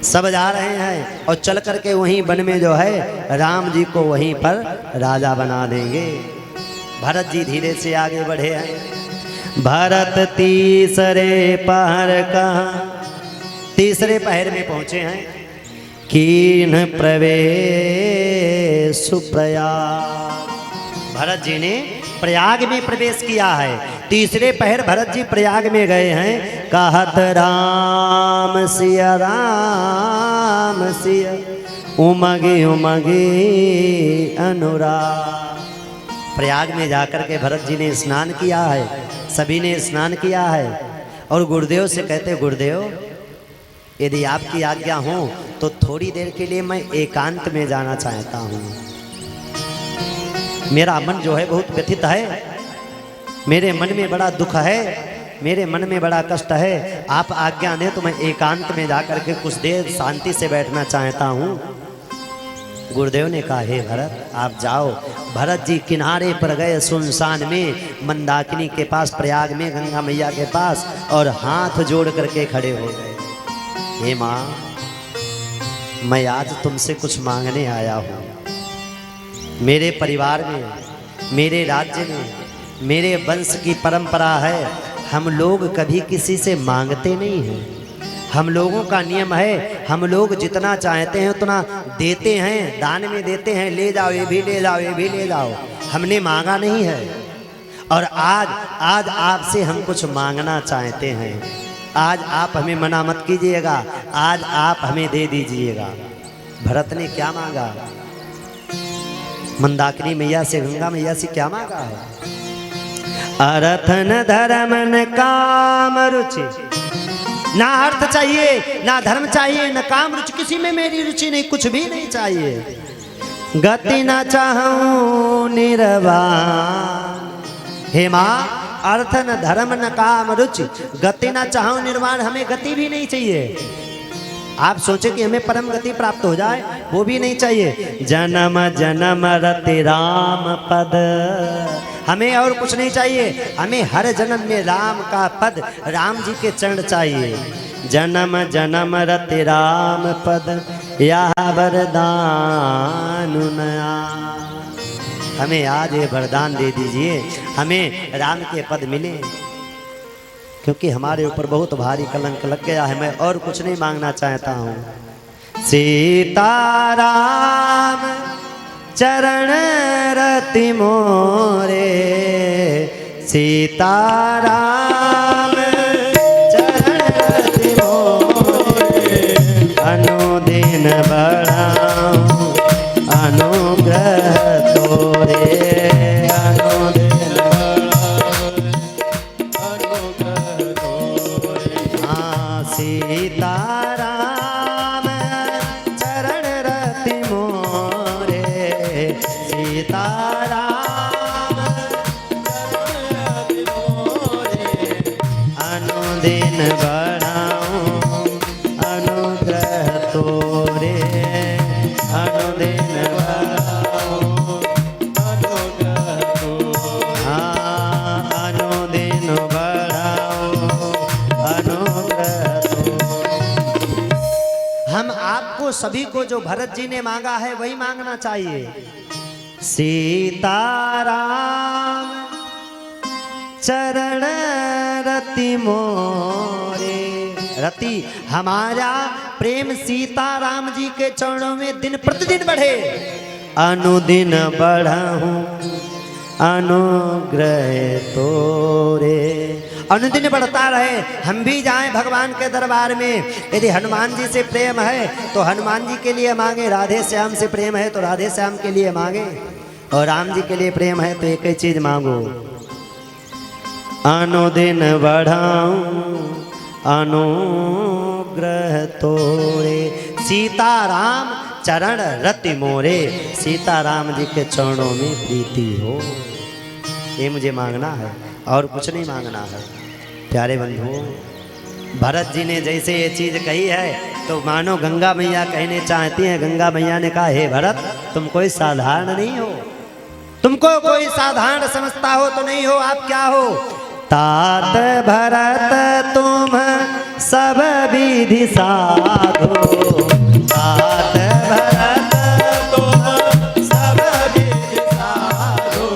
Speaker 1: सब जा रहे हैं और चल करके वहीं वन में जो है राम जी को वहीं पर राजा बना देंगे। भरत जी धीरे से आगे बढ़े हैं। भरत तीसरे पहर का, तीसरे पहर में पहुंचे हैं। कीन प्रवेश प्रयाग, भरत जी ने प्रयाग में प्रवेश किया है। तीसरे पहर भरत जी प्रयाग में गए हैं। कहत राम सिया उमगे उमगे अनुराग। प्रयाग में जाकर के भरत जी ने स्नान किया है, सभी ने स्नान किया है। और गुरुदेव से कहते, गुरुदेव यदि आपकी आज्ञा हो तो थोड़ी देर के लिए मैं एकांत में जाना चाहता हूँ। मेरा मन जो है बहुत व्यथित है, मेरे मन में बड़ा दुख है, मेरे मन में बड़ा कष्ट है। आप आज्ञा दें तो मैं एकांत में जाकर के कुछ देर शांति से बैठना चाहता हूँ। गुरुदेव ने कहा, हे भरत आप जाओ। भरत जी किनारे पर गए सुनसान में, मंदाकिनी के पास, प्रयाग में गंगा मैया के पास, और हाथ जोड़ करके खड़े हो गए। हे माँ, मैं आज तुमसे कुछ मांगने आया हूँ। मेरे परिवार में, मेरे राज्य में, मेरे वंश की परंपरा है, हम लोग कभी किसी से मांगते नहीं हैं। हम लोगों का नियम है, हम लोग जितना चाहते हैं उतना देते हैं, दान में देते हैं। ले जाओ, ये भी ले जाओ, ये भी ले जाओ। हमने मांगा नहीं है। और आज आपसे हम कुछ मांगना चाहते हैं। आज आप हमें मना मत कीजिएगा, आज आप हमें दे दीजिएगा। भरत ने क्या मांगा? मंदाकिनी मैया से, गंगा मैया से क्या मांगा है? अरथन धर्मन काम रुचि, ना अर्थ चाहिए, ना धर्म चाहिए, ना काम रुचि, किसी में मेरी रुचि नहीं, कुछ भी नहीं चाहिए। गति ना चाहूं निर्वाण। हे माँ, अर्थ न धर्म न काम रुचि, गति ना चाहूं निर्वाण, हमें गति भी नहीं चाहिए। आप सोचे कि हमें परम गति प्राप्त हो जाए, वो भी नहीं चाहिए। जन्म जन्म रति राम पद, हमें और कुछ नहीं चाहिए। हमें हर जन्म में राम का पद, राम जी के चरण चाहिए। जन्म जन्म रति राम पद, यह वरदान नया। हमें आज ये वरदान दे दीजिए, हमें राम के पद मिले, क्योंकि हमारे ऊपर बहुत भारी कलंक लग गया है। मैं और कुछ नहीं मांगना चाहता हूँ। सीताराम चरण रति मोरे, सीताराम चरण रति मोरे, अनुदिन बढ़ाऊं अनुग्रह तोरे, अनुदिन
Speaker 2: अनुग्रह तोरे।
Speaker 1: हाँ, सीताराम चरण रति मोरे, सीताराम
Speaker 2: रति मोरे,
Speaker 1: अनुदिन बढ़ाऊं अनुग्रह तोरे, अनुदिन
Speaker 2: अनुग्रह तोरे।
Speaker 1: हाँ, अनुदिन बढ़ाऊं अनुग्रह तोरे। हम आपको सभी को जो भरत जी ने मांगा है वही मांगना चाहिए। सीताराम चरण रति मोरे, रति हमारा प्रेम सीताराम जी के चरणों में दिन प्रतिदिन बढ़े, अनुदिन बढ़ाऊं अनुग्रह तोरे, अनुदिन बढ़ता रहे। हम भी जाएं भगवान के दरबार में। यदि हनुमान जी से प्रेम है तो हनुमान जी के लिए मांगे, राधे श्याम से प्रेम है तो राधे श्याम के लिए मांगे, और राम जी के लिए प्रेम है तो एक ही चीज मांगो, अनुदिन बढ़ाऊं अनुग्रह तोरे। सीताराम चरण रति मोरे, सीताराम जी के चरणों में प्रीति हो। ये मुझे मांगना है और कुछ नहीं मांगना है। प्यारे बंधुओं, भरत जी ने जैसे ये चीज कही है तो मानो गंगा मैया कहने चाहती हैं। गंगा मैया ने कहा, हे भरत, तुम कोई साधारण नहीं हो, तुमको कोई साधारण समझता हो तो नहीं हो। आप क्या हो? तात भरत तुम सब विधि साधो, तात भरत तुम सब विधि साधो,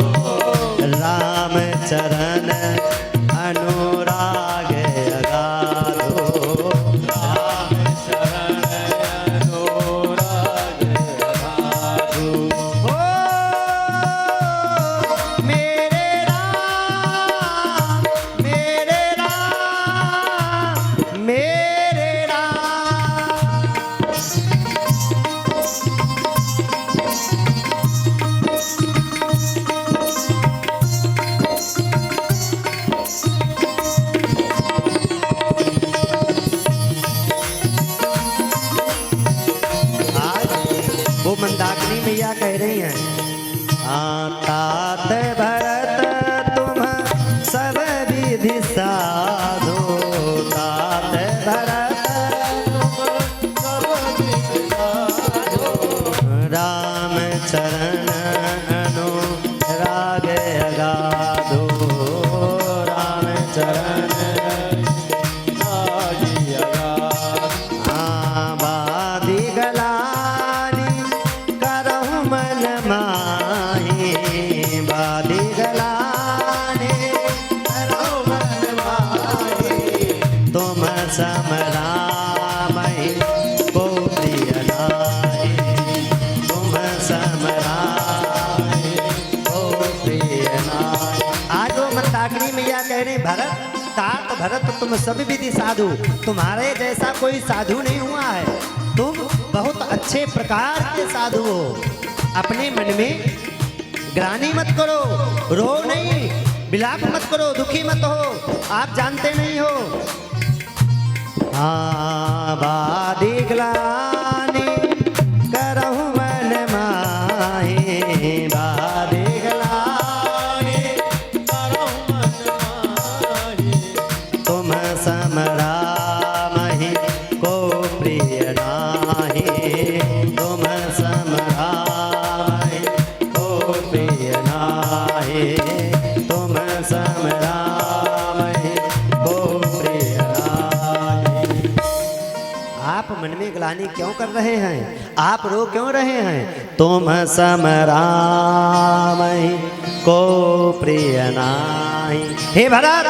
Speaker 1: राम चरण अनुराग अगाधो,
Speaker 2: राम शरण अनुराग अगाधो।
Speaker 1: हो मेरे राम, मेरे राम, मेरे राम। आज वो मंदाकिनी मैया कह रही हैं, तात भरत तुम सब विधि साधो, तात भरत तुम सब विधि साधो, राम चरण अनुराग अगाधो, राम चरण
Speaker 2: रागी अगाधो।
Speaker 1: बाधी गलानी करहु मन माही, बाधी गलानी करहु मन माही, तुम सम रामहि को प्रिय नाहि, तुम सम रामहि को प्रिय नाहि। आज वो मंदाकिनी मैया कह रही, भरत, तात भरत तुम सब विधि साधु, तुम्हारे जैसा कोई साधु नहीं हुआ है। तुम बहुत अच्छे प्रकार के साधु हो। अपने मन में ग्लानि मत करो, रो नहीं, विलाप मत करो, दुखी मत हो। आप जानते नहीं हो। बाधी ग्लानि करहु मन माही, बाधी ग्लानि
Speaker 2: करहु मन माही,
Speaker 1: तुम सम रामहि को प्रिय नाहि, तुम सम रामहि को प्रिय नाहि, तुम सम रामहि को प्रिय नाहि। आप मन में ग्लानि क्यों कर रहे हैं? आप रो क्यों रहे हैं? तुम सम रामहि को प्रिय नाहि। हे भरत,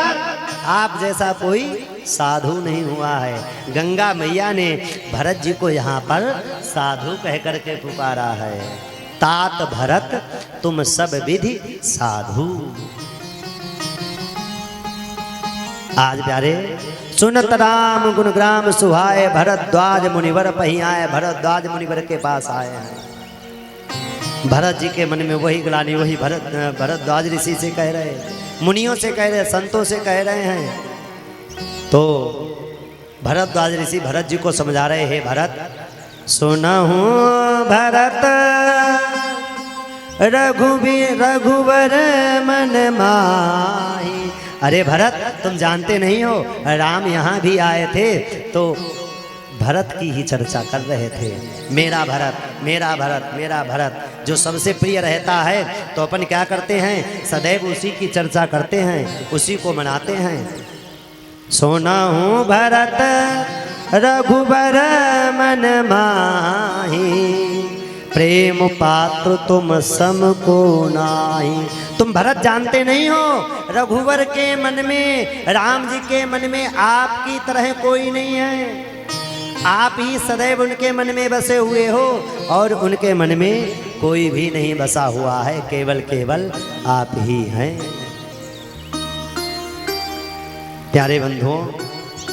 Speaker 1: आप जैसा कोई साधु नहीं हुआ है। गंगा मैया ने भरत जी को यहाँ पर साधु कह करके पुकारा है। तात भरत तुम सब विधि साधु। आज प्यारे, सुनत राम गुण ग्राम सुहाए, भरद्वाज मुनिवर पही आए। भरद्वाज मुनिवर के पास आए हैं। भरत जी के मन में वही ग्लानि, वही भरद्वाज ऋषि से कह रहे, मुनियों से कह रहे, संतों से कह रहे हैं। तो भरद्वाज ऋषि भरत जी को समझा रहे, हे भरत, सुनहु भरत रघुवर मन माही। अरे भरत, तुम जानते नहीं हो, राम यहाँ भी आए थे तो भरत की ही चर्चा कर रहे थे। मेरा भरत, मेरा भरत, मेरा भरत जो सबसे प्रिय रहता है तो अपन क्या करते हैं, सदैव उसी की चर्चा करते हैं, उसी को मनाते हैं। सुनहु भरत रघुबर मन माही, प्रेम पात्र तुम सम को नाही। तुम भरत जानते नहीं हो, रघुवर के मन में, राम जी के मन में आपकी तरह कोई नहीं है। आप ही सदैव उनके मन में बसे हुए हो और उनके मन में कोई भी नहीं बसा हुआ है, केवल केवल आप ही हैं। प्यारे बंधुओं,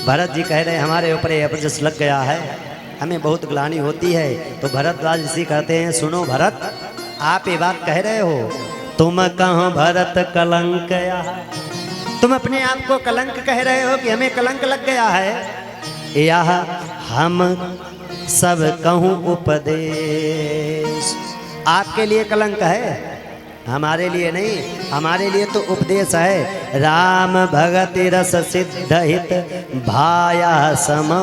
Speaker 1: भरत जी कह रहे हमारे ऊपर ये अपजस लग गया है, हमें बहुत ग्लानि होती है। तो भरद्वाज ऋषि कहते हैं, सुनो भरत, आप ये बात कह रहे हो, तुम कहो भरत कलंक या, तुम अपने आप को कलंक कह रहे हो कि हमें कलंक लग गया है, या हम सब कहूँ उपदेश। आपके लिए कलंक है, हमारे लिए नहीं, हमारे लिए तो उपदेश है। राम भगति रस सिद्ध हित भाया समो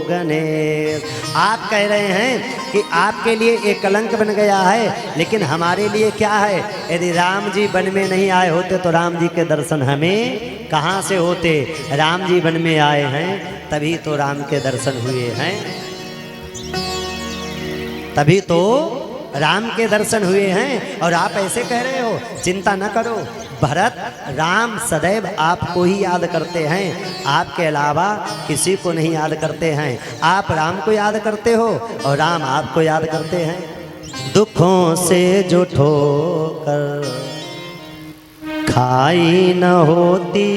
Speaker 1: गणेश। आप कह रहे हैं कि आपके लिए एक कलंक बन गया है, लेकिन हमारे लिए क्या है? यदि राम जी वन में नहीं आए होते तो राम जी के दर्शन हमें कहाँ से होते? राम जी वन में आए हैं तभी तो राम के दर्शन हुए हैं, तभी तो राम के दर्शन हुए हैं। और आप ऐसे कह रहे हो, चिंता न करो, भरत राम सदैव आपको ही याद करते हैं, आपके अलावा किसी को नहीं याद करते हैं। आप राम को याद करते हो और राम आपको याद करते हैं। दुखों से जो ठोकर खाई न होती,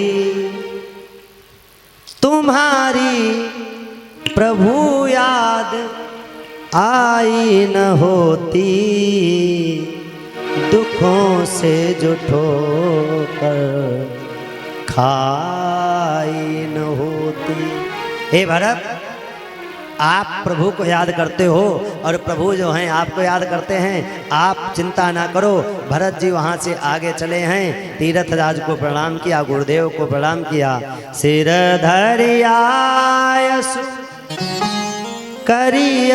Speaker 1: तुम्हारी प्रभु याद आई न होती। दुखों से जो ठोकर खाई न होती। हे भरत, आप प्रभु को याद करते हो और प्रभु जो हैं आपको याद करते हैं। आप चिंता ना करो। भरत जी वहाँ से आगे चले हैं, तीरथ राज को प्रणाम किया, गुरुदेव को प्रणाम किया। सिर धरियायस करिय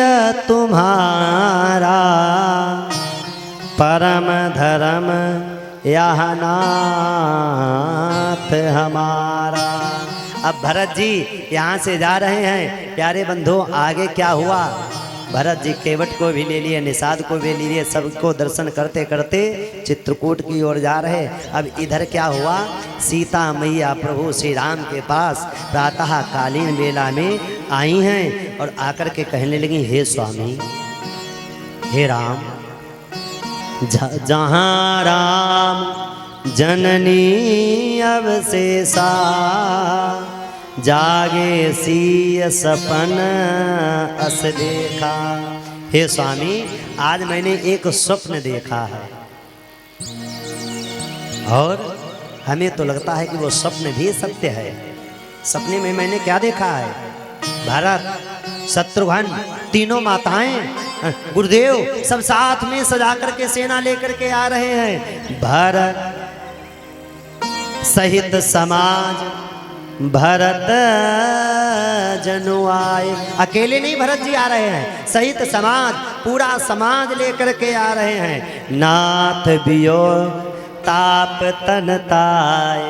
Speaker 1: तुम्हारा, परम धर्म यह नाथ हमारा। अब भरत जी यहाँ से जा रहे हैं। प्यारे बंधु, आगे क्या हुआ? भरत जी केवट को भी ले लिए, निषाद को भी ले लिए, सबको दर्शन करते करते चित्रकूट की ओर जा रहे। अब इधर क्या हुआ? सीता मैया प्रभु श्री राम के पास प्रातः कालीन बेला में आई हैं और आकर के कहने लगी, हे स्वामी, हे राम, जहाँ राम जननी अवशेषा, जागे सीय सपन अस देखा। हे स्वामी, आज मैंने एक स्वप्न देखा है और हमें तो लगता है कि वो स्वप्न भी सत्य है। सपने में मैंने क्या देखा है? भरत, शत्रुघ्न, तीनों माताएं, गुरुदेव सब साथ में सजा करके सेना लेकर के आ रहे हैं। भरत सहित समाज भरत जनु आए। अकेले नहीं भरत जी आ रहे हैं, सहित समाज, पूरा समाज लेकर के आ रहे हैं। नाथ बियो ताप तन ताए।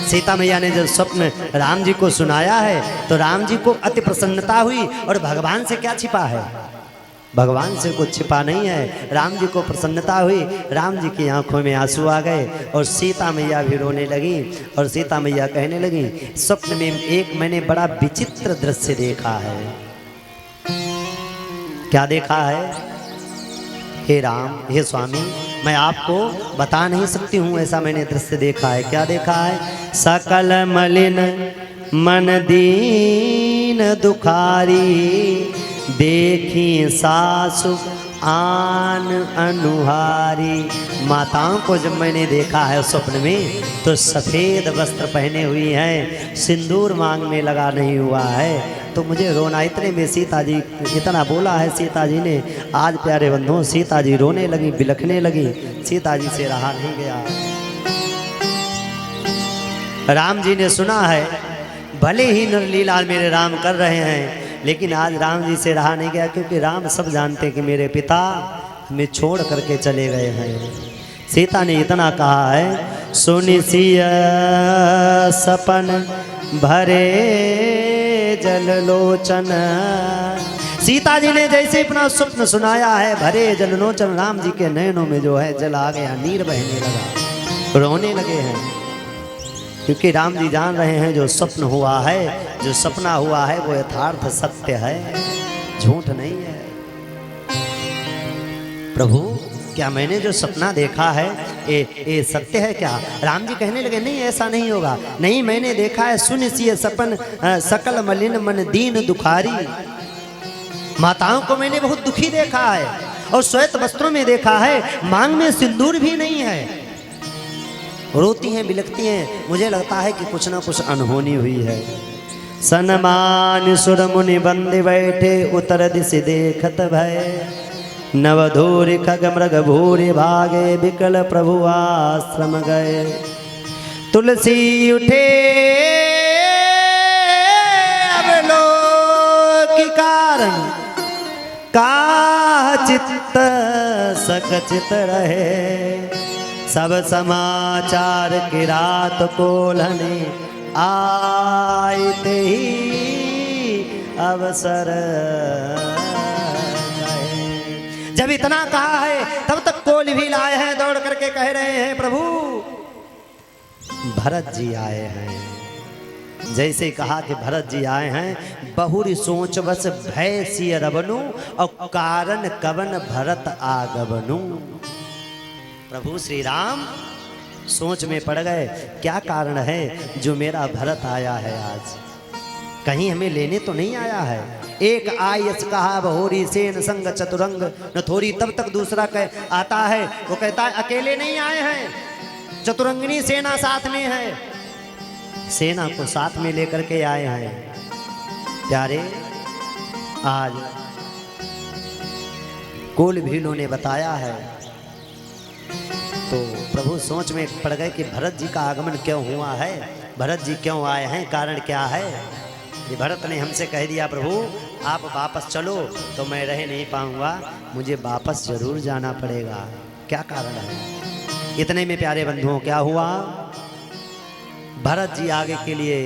Speaker 1: सीता मैया ने जब स्वप्न राम जी को सुनाया है तो राम जी को अति प्रसन्नता हुई। और भगवान से क्या छिपा है? भगवान से कुछ छिपा नहीं है। राम जी को प्रसन्नता हुई, राम जी की आंखों में आंसू आ गए और सीता मैया भी रोने लगी। और सीता मैया कहने लगी, स्वप्न में एक मैंने बड़ा विचित्र दृश्य देखा है। क्या देखा है? हे राम, हे स्वामी, मैं आपको बता नहीं सकती हूँ, ऐसा मैंने दृश्य देखा है। क्या देखा है? सकल मलिन मन दीन दुखारी, देखी सासु आन अनुहारी। माताओं को जब मैंने देखा है स्वप्न में तो सफ़ेद वस्त्र पहने हुई हैं, सिंदूर मांग में लगा नहीं हुआ है। तो मुझे रोना, इतने में सीता जी इतना बोला है सीता जी ने। आज प्यारे बंधुओं, सीता जी रोने लगी, बिलखने लगी। सीता जी से रहा नहीं गया। राम जी ने सुना है, भले ही नरलीला मेरे राम कर रहे हैं, लेकिन आज राम जी से रहा नहीं गया, क्योंकि राम सब जानते हैं कि मेरे पिता हमें छोड़ करके चले गए हैं। सीता ने इतना कहा है, सुनि सिय सपन भरे जल लोचन। सीता जी ने जैसे अपना स्वप्न सुनाया है, भरे जल लोचन, राम जी के नयनों में जो है जल आ गया, नीर बहने लगा, रोने लगे हैं। क्योंकि राम जी जान रहे हैं जो स्वप्न हुआ है, जो सपना हुआ है, वो यथार्थ सत्य है, झूठ नहीं है। प्रभु, क्या मैंने जो सपना देखा है ये सत्य है क्या? राम जी कहने लगे, नहीं, ऐसा नहीं होगा। नहीं, मैंने देखा है, सुन सिय सपन सकल मलिन मन दीन दुखारी। माताओं को मैंने बहुत दुखी देखा है और श्वेत वस्त्रों में देखा है, मांग में सिंदूर भी नहीं है, रोती हैं, बिलखती हैं। मुझे लगता है कि कुछ ना कुछ अनहोनी हुई है। सनमान सुर मुनि बंदि बैठे उतर दिश देखत भय। नवधूरि खग मृग भूरि भागे विकल प्रभु आश्रम गए। तुलसी उठे अवलोक कारण का चित्त सकचित रहे। सब समाचार की रात कोल्हने आयते ही अवसर गए। जब इतना कहा है तब तक कोल भी लाए हैं, दौड़ करके कह रहे हैं प्रभु भरत जी आए हैं। जैसे कहा कि भरत जी आए हैं, बहुरी सोच बस भय सिय रवनु और कारण कवन भरत आगवनु। प्रभु श्री राम सोच में पड़ गए, क्या कारण है जो मेरा भरत आया है आज, कहीं हमें लेने तो नहीं आया है। एक आयस कहा बहोरी सेन संग चतुरंग न थोड़ी, तब तक दूसरा कह आता है, वो कहता है अकेले नहीं आए हैं, चतुरंगिनी सेना साथ में है, सेना को साथ में लेकर के आए हैं। प्यारे आज कोल भीलों ने बताया है तो प्रभु सोच में पड़ गए कि भरत जी का आगमन क्यों हुआ है, भरत जी क्यों आए हैं, कारण क्या है। ये भरत ने हमसे कह दिया प्रभु आप वापस चलो, तो मैं रह नहीं पाऊंगा, मुझे वापस जरूर जाना पड़ेगा। क्या कारण है। इतने में प्यारे बंधुओं क्या हुआ, भरत जी आगे के लिए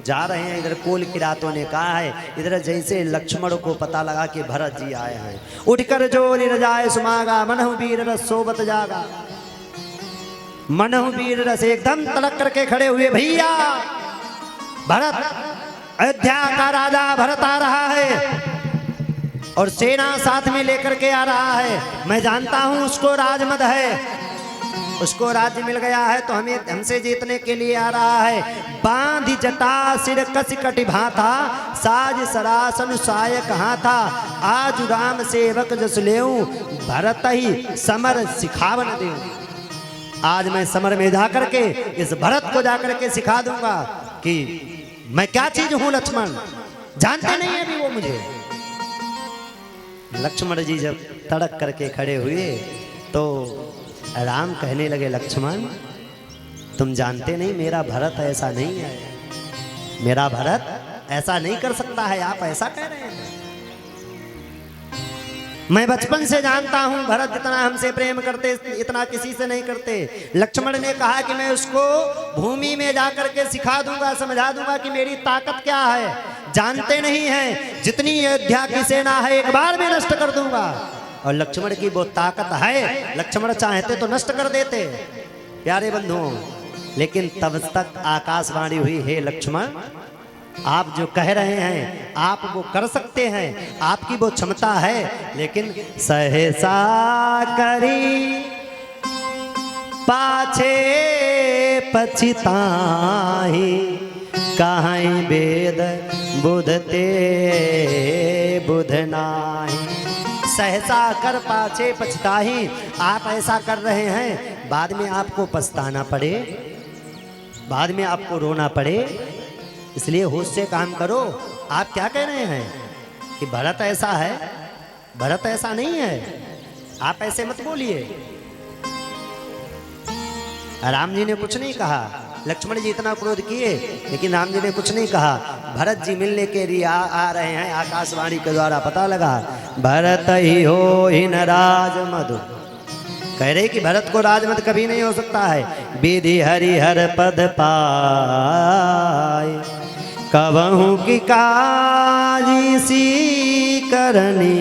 Speaker 1: जा रहे हैं। इधर कोल किरातों ने कहा है, इधर जैसे लक्ष्मण को पता लगा कि भरत जी आए हैं, उठकर जोरी रजाए सुमागा, मनहु वीर रस सोबत जागा। मनहु वीर रस एकदम तलक करके खड़े हुए, भैया भरत, अयोध्या का राजा भरत आ रहा है और सेना साथ में लेकर के आ रहा है। मैं जानता हूं उसको राजमद है, उसको राज्य मिल गया है, तो हमें हमसे जीतने के लिए आ रहा है। बांधी जटा सिर कस कटि भाथा, साज सरासन सायक हाथा। आज राम सेवक जस लेऊं, भरत ही समर सिखावन देऊं। आज मैं समर में जाकर के इस भरत को जाकर के सिखा दूंगा कि मैं क्या चीज हूं। लक्ष्मण जानते नहीं है अभी वो मुझे। लक्ष्मण जी जब तड़क करके खड़े हुए तो राम कहने लगे, लक्ष्मण तुम जानते नहीं मेरा भरत ऐसा नहीं है, मेरा भरत ऐसा नहीं कर सकता है, आप ऐसा कह रहे हैं। मैं बचपन से जानता हूं भरत जितना हमसे प्रेम करते इतना किसी से नहीं करते। लक्ष्मण ने कहा कि मैं उसको भूमि में जाकर के सिखा दूंगा, समझा दूंगा कि मेरी ताकत क्या है। जानते नहीं हैं जितनी अयोध्या की सेना है एक बार में नष्ट कर दूंगा, और लक्ष्मण की वो ताकत है, लक्ष्मण चाहते तो नष्ट कर देते। प्यारे बंधुओं, लेकिन तब तक आकाशवाणी हुई, हे लक्ष्मण आप जो कह रहे हैं आप वो कर सकते हैं, आपकी वो क्षमता है, लेकिन सहसा करी पाछे पछिताहि, कहीं वेद बुधते बुध नाही। सहसा कर पाछे पछताही, आप ऐसा कर रहे हैं बाद में आपको पछताना पड़े, बाद में आपको रोना पड़े, इसलिए होश से काम करो। आप क्या कह रहे हैं कि भरत ऐसा है, भरत ऐसा नहीं है, आप ऐसे मत बोलिए। राम जी ने कुछ नहीं कहा, लक्ष्मण जी इतना क्रोध किए लेकिन राम जी ने कुछ नहीं कहा। भरत जी मिलने के लिए आ रहे हैं, आकाशवाणी के द्वारा पता लगा। भरत ही हो इन राज मधु, कह रहे कि भरत को राजमद कभी नहीं हो सकता है। विधि हरिहर पद पाए, कबहू की काजी सी करनी,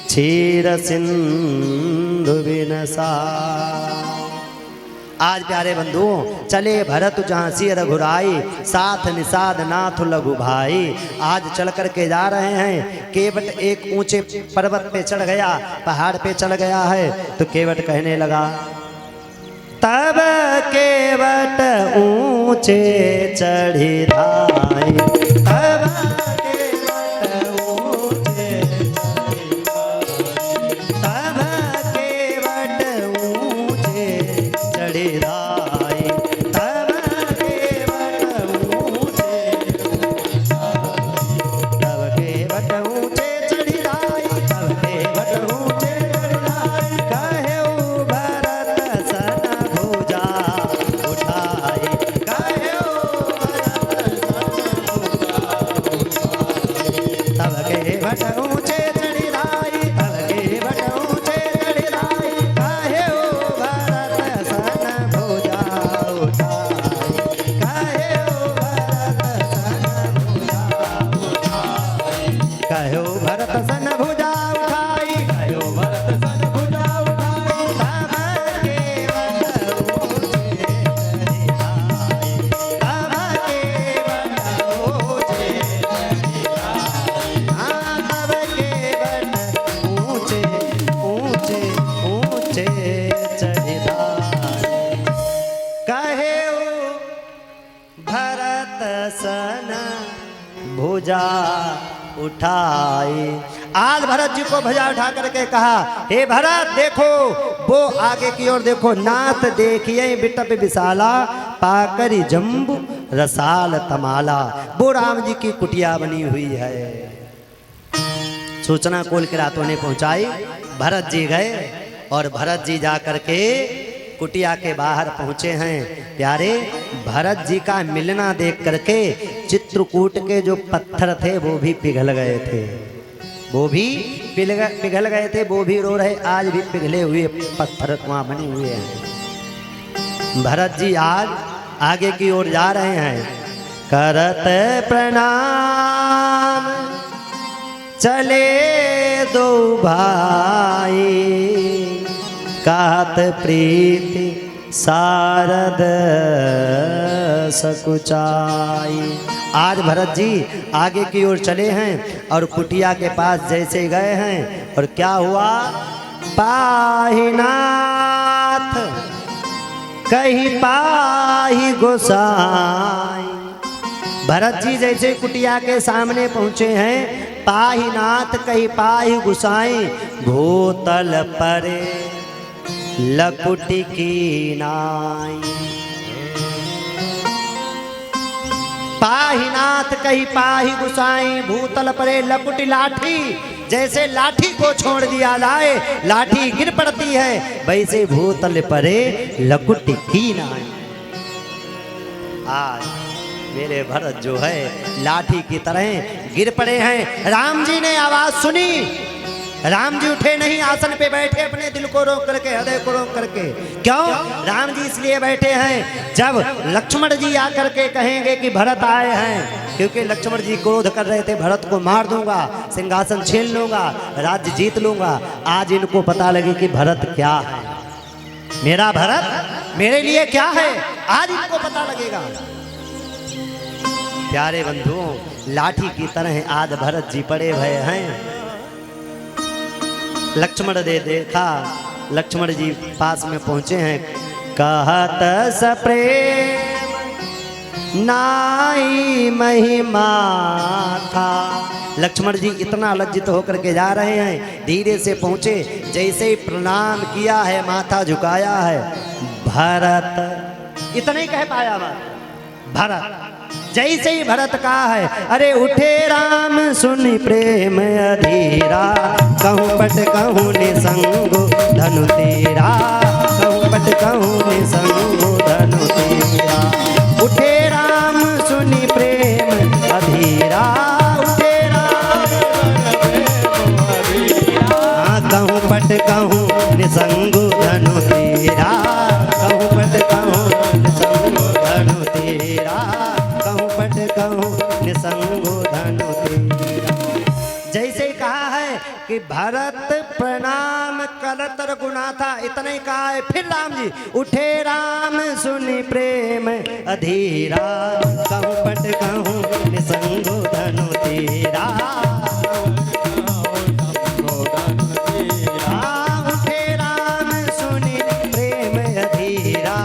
Speaker 1: क्षीर सिंधु बिनसा। आज प्यारे बंधुओं चले भरत जहाँ सी रघुराई, साथ निषाद नाथ लघु भाई। आज चल करके जा रहे हैं, केवट एक ऊंचे पर्वत पे चढ़ गया, पहाड़ पे चढ़ गया है, तो केवट कहने लगा, तब केवट ऊंचे चढ़ी धाई, तब केवट ऊंचे चढ़ी धाई, तब केवट ऊंचे चढ़ी धाई, तब केवट ऊंचे बट ऊंचे चढ़ी राई तल के बट ऊंचे चढ़ी राई काहे ओ भरत सन भुजा उठाई काहे ओ भरत सन भुजा उठाई काहे ओ भरत सन भुजा उठाई काहे ओ भरत सन भुजा उठाई तब के बट ऊंचे चढ़ी राई तब के बट ऊंचे चढ़ी राई हाँ तब के बट ऊंचे ऊंचे ऊंचे चढ़ी राई कहे ओ भरत सन भुजा उठाई। आज भरत जी को भुजा उठा करके कहा, हे भरत देखो वो आगे की ओर देखो, नाथ देखिए बिटप विशाला पाकरी जम्बू रसाल तमाला। वो राम जी की कुटिया बनी हुई है। सूचना कोल के रातों ने पहुंचाई। भरत जी गए और भरत जी जा करके कुटिया के बाहर पहुंचे हैं। प्यारे भरत जी का मिलना देख करके चित्रकूट के जो पत्थर थे वो भी पिघल गए थे, वो भी पिघल गए थे, वो भी रो रहे। आज भी पिघले हुए पत्थर वहां बने हुए हैं। भरत जी आज आगे की ओर जा रहे हैं। करत प्रणाम चले दो भाई कहत प्रीति सारद सकुचाई। आज भरत जी आगे की ओर चले हैं और कुटिया के पास जैसे गए हैं और क्या हुआ, पाहिनाथ कहीं पाही गोसाई। भरत जी जैसे कुटिया के सामने पहुंचे हैं, पाहिनाथ कहीं पाही गुसाई भूतल परे लकुटी की नाई। पाहिनाथ कहीं पाही गुसाई भूतल परे लकुटी लाठी, जैसे लाठी को छोड़ दिया जाए लाठी गिर पड़ती है, वैसे भूतल परे लकुटी की नाई। आज मेरे भरत जो है लाठी की तरह गिर पड़े हैं। राम जी ने आवाज सुनी, राम जी उठे नहीं, आसन पे बैठे अपने दिल को रोक करके, हृदय को रोक करके। क्यों राम जी इसलिए बैठे हैं, जब लक्ष्मण जी आकर के कहेंगे कि भरत आए हैं, क्योंकि लक्ष्मण जी क्रोध कर रहे थे भरत को मार दूंगा, सिंहासन छीन लूंगा, राज्य जीत लूंगा। आज इनको पता लगे कि भरत क्या है, मेरा भरत मेरे लिए क्या है, आज इनको पता लगेगा। प्यारे बंधुओं, लाठी की तरह आज भरत जी पड़े हुए हैं। लक्ष्मण ने देखा, लक्ष्मण जी पास में पहुंचे हैं। कहत सप्रेम नाई महिमा था। लक्ष्मण जी इतना लज्जित होकर के जा रहे हैं, धीरे से पहुंचे, जैसे ही प्रणाम किया है, माथा झुकाया है। भरत इतना ही कह पाया भरत, जैसे ही भरत कहा है, अरे उठे राम सुनि प्रेम अधीरा, कहूँ पट कहूँ निसंगो धनु तेरा, कहूँ पट कहूँ निसंगो धनु तेरा। उठे राम सुनि प्रेम अधीरा, उठे राम कहूँ पट कहूँ निसंगो धनु तेरा, कहूँ पट कहूँ निसंगो धनु तेरा, निसंगो धनु तेरा। जैसे कहा है कि भरत प्रणाम करत रघुनाथा, इतना ही कहा है। फिर राम जी उठे राम सुनि प्रेम अधीरा, कहूँ पट कहूँ निसंगो धनु तेरा। उठे राम सुनि प्रेम अधीरा,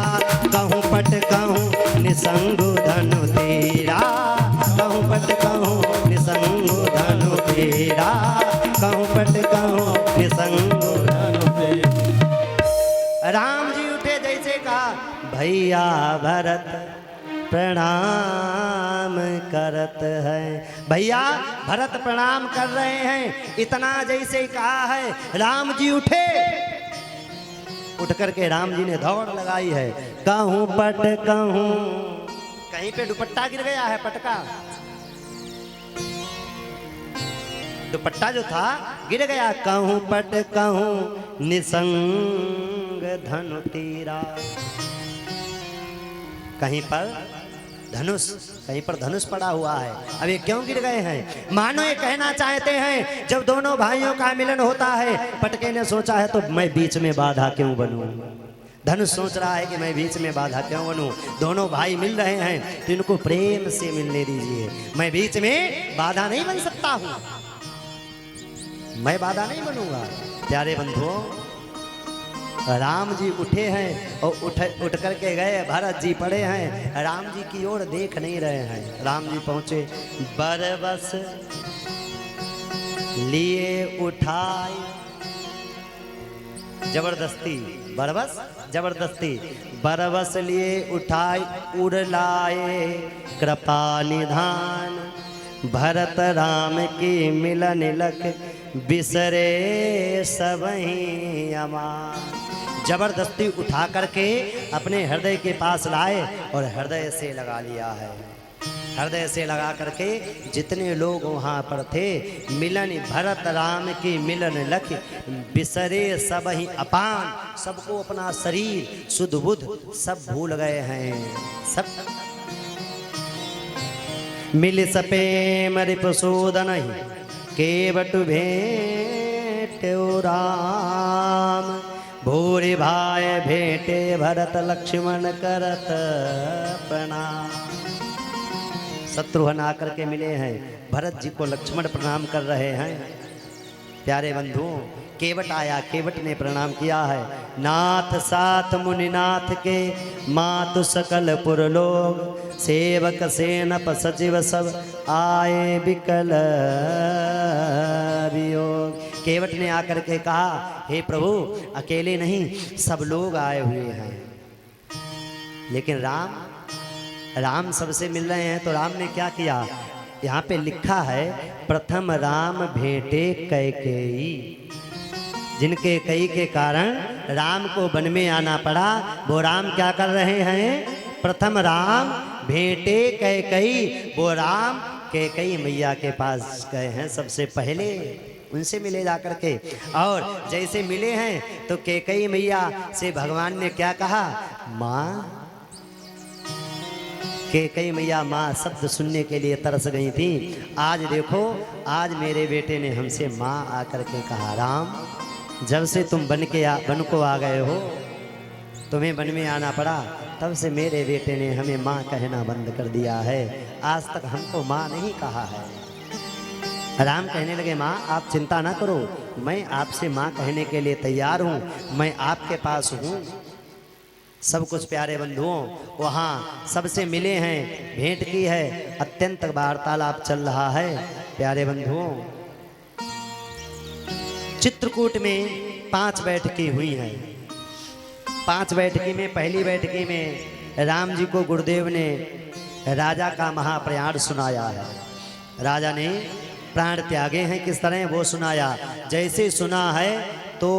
Speaker 1: कहूँ पट कहूँ निसंगो धनु तेरा, कहूँ पट कहूँ निसंगो धनु तेरा, कहूँ पट कहूँ निसंगो धनु तेरा। राम जी उठे, जैसे कहा, भैया भरत प्रणाम करत है। भैया भरत प्रणाम कर रहे हैं, इतना जैसे कहा है। राम जी उठे, उठ करके राम जी ने दौड़ लगाई है। कहूँ पट कहूँ, कहीं पे दुपट्टा गिर गया है, पटका दुपट्टा जो था गिर गया। कहूँ पट कहूँ निसंग धनु तीरा, कहीं पर धनुष, कहीं पर धनुष पड़ा हुआ है। अब ये क्यों गिर गए हैं? मानो ये कहना चाहते हैं जब दोनों भाइयों का मिलन होता है, पटके ने सोचा है तो मैं बीच में बाधा क्यों बनूं। धनुष सोच रहा है कि मैं बीच में बाधा क्यों बनूं। दोनों भाई मिल रहे हैं तो इनको प्रेम से मिलने दीजिए, मैं बीच में बाधा नहीं बन सकता हूं, मैं बाधा नहीं बनूंगा। प्यारे बंधुओं, राम जी उठे हैं और उठ करके गए, भरत जी पड़े हैं, राम जी की ओर देख नहीं रहे हैं। राम जी पहुंचे, बरबस लिए उठाए, जबरदस्ती, बरबस जबरदस्ती, बरबस लिए उठाए उड़ लाए कृपा निधान, भरत राम की मिलन लख बिसरे सबही अमान। जबरदस्ती उठा करके अपने हृदय के पास लाए और हृदय से लगा लिया है। हृदय से लगा करके जितने लोग वहाँ पर थे, मिलन भरत राम की मिलन लख बिसरे सबही अपान, सबको अपना शरीर सुध बुध सब भूल गए हैं। सब मिल सपेम रिपुसूदन केवट भेंट राम, भूरि भाई भेंटे भरत लक्ष्मण करत प्रणाम। शत्रुघ्न आकर के मिले हैं, भरत जी को लक्ष्मण प्रणाम कर रहे हैं। प्यारे बंधुओं, केवट आया, केवट ने प्रणाम किया है। नाथ साथ मुनिनाथ के मातु सकल पुर लोग, सेवक सेनप सचिव सब आए बिकल वियोग। केवट ने आकर के कहा, हे प्रभु अकेले नहीं सब लोग आए हुए हैं, लेकिन राम सबसे मिल रहे हैं। तो राम ने क्या किया? यहाँ पे लिखा है, प्रथम राम भेंटे कैकेयी, जिनके कई के कारण राम को वन में आना पड़ा, वो राम क्या कर रहे हैं? प्रथम राम भेंटे कैकेयी, वो राम कैकेयी मैया के पास गए हैं, सबसे पहले उनसे मिले जाकर के। और जैसे मिले हैं तो कैकेयी मैया से भगवान ने क्या कहा? माँ। कैकेयी मैया माँ शब्द सुनने के लिए तरस गई थी। आज देखो, आज मेरे बेटे ने हमसे माँ आकर के कहा, राम जब से तुम बन को आ गए हो, तुम्हें वन में आना पड़ा, तब से मेरे बेटे ने हमें माँ कहना बंद कर दिया है, आज तक हमको माँ नहीं कहा है। राम कहने लगे, माँ आप चिंता ना करो, मैं आपसे माँ कहने के लिए तैयार हूँ, मैं आपके पास हूँ। सब कुछ प्यारे बंधुओं वहाँ सबसे मिले हैं, भेंट की है, अत्यंत वार्तालाप चल रहा है। प्यारे बंधुओं, चित्रकूट में 5 बैठकी हुई हैं। 5 बैठकी में पहली बैठकी में राम जी को गुरुदेव ने राजा का महाप्रयाण सुनाया है। राजा ने प्राण त्यागे हैं किस तरह वो सुनाया। जैसे सुना है तो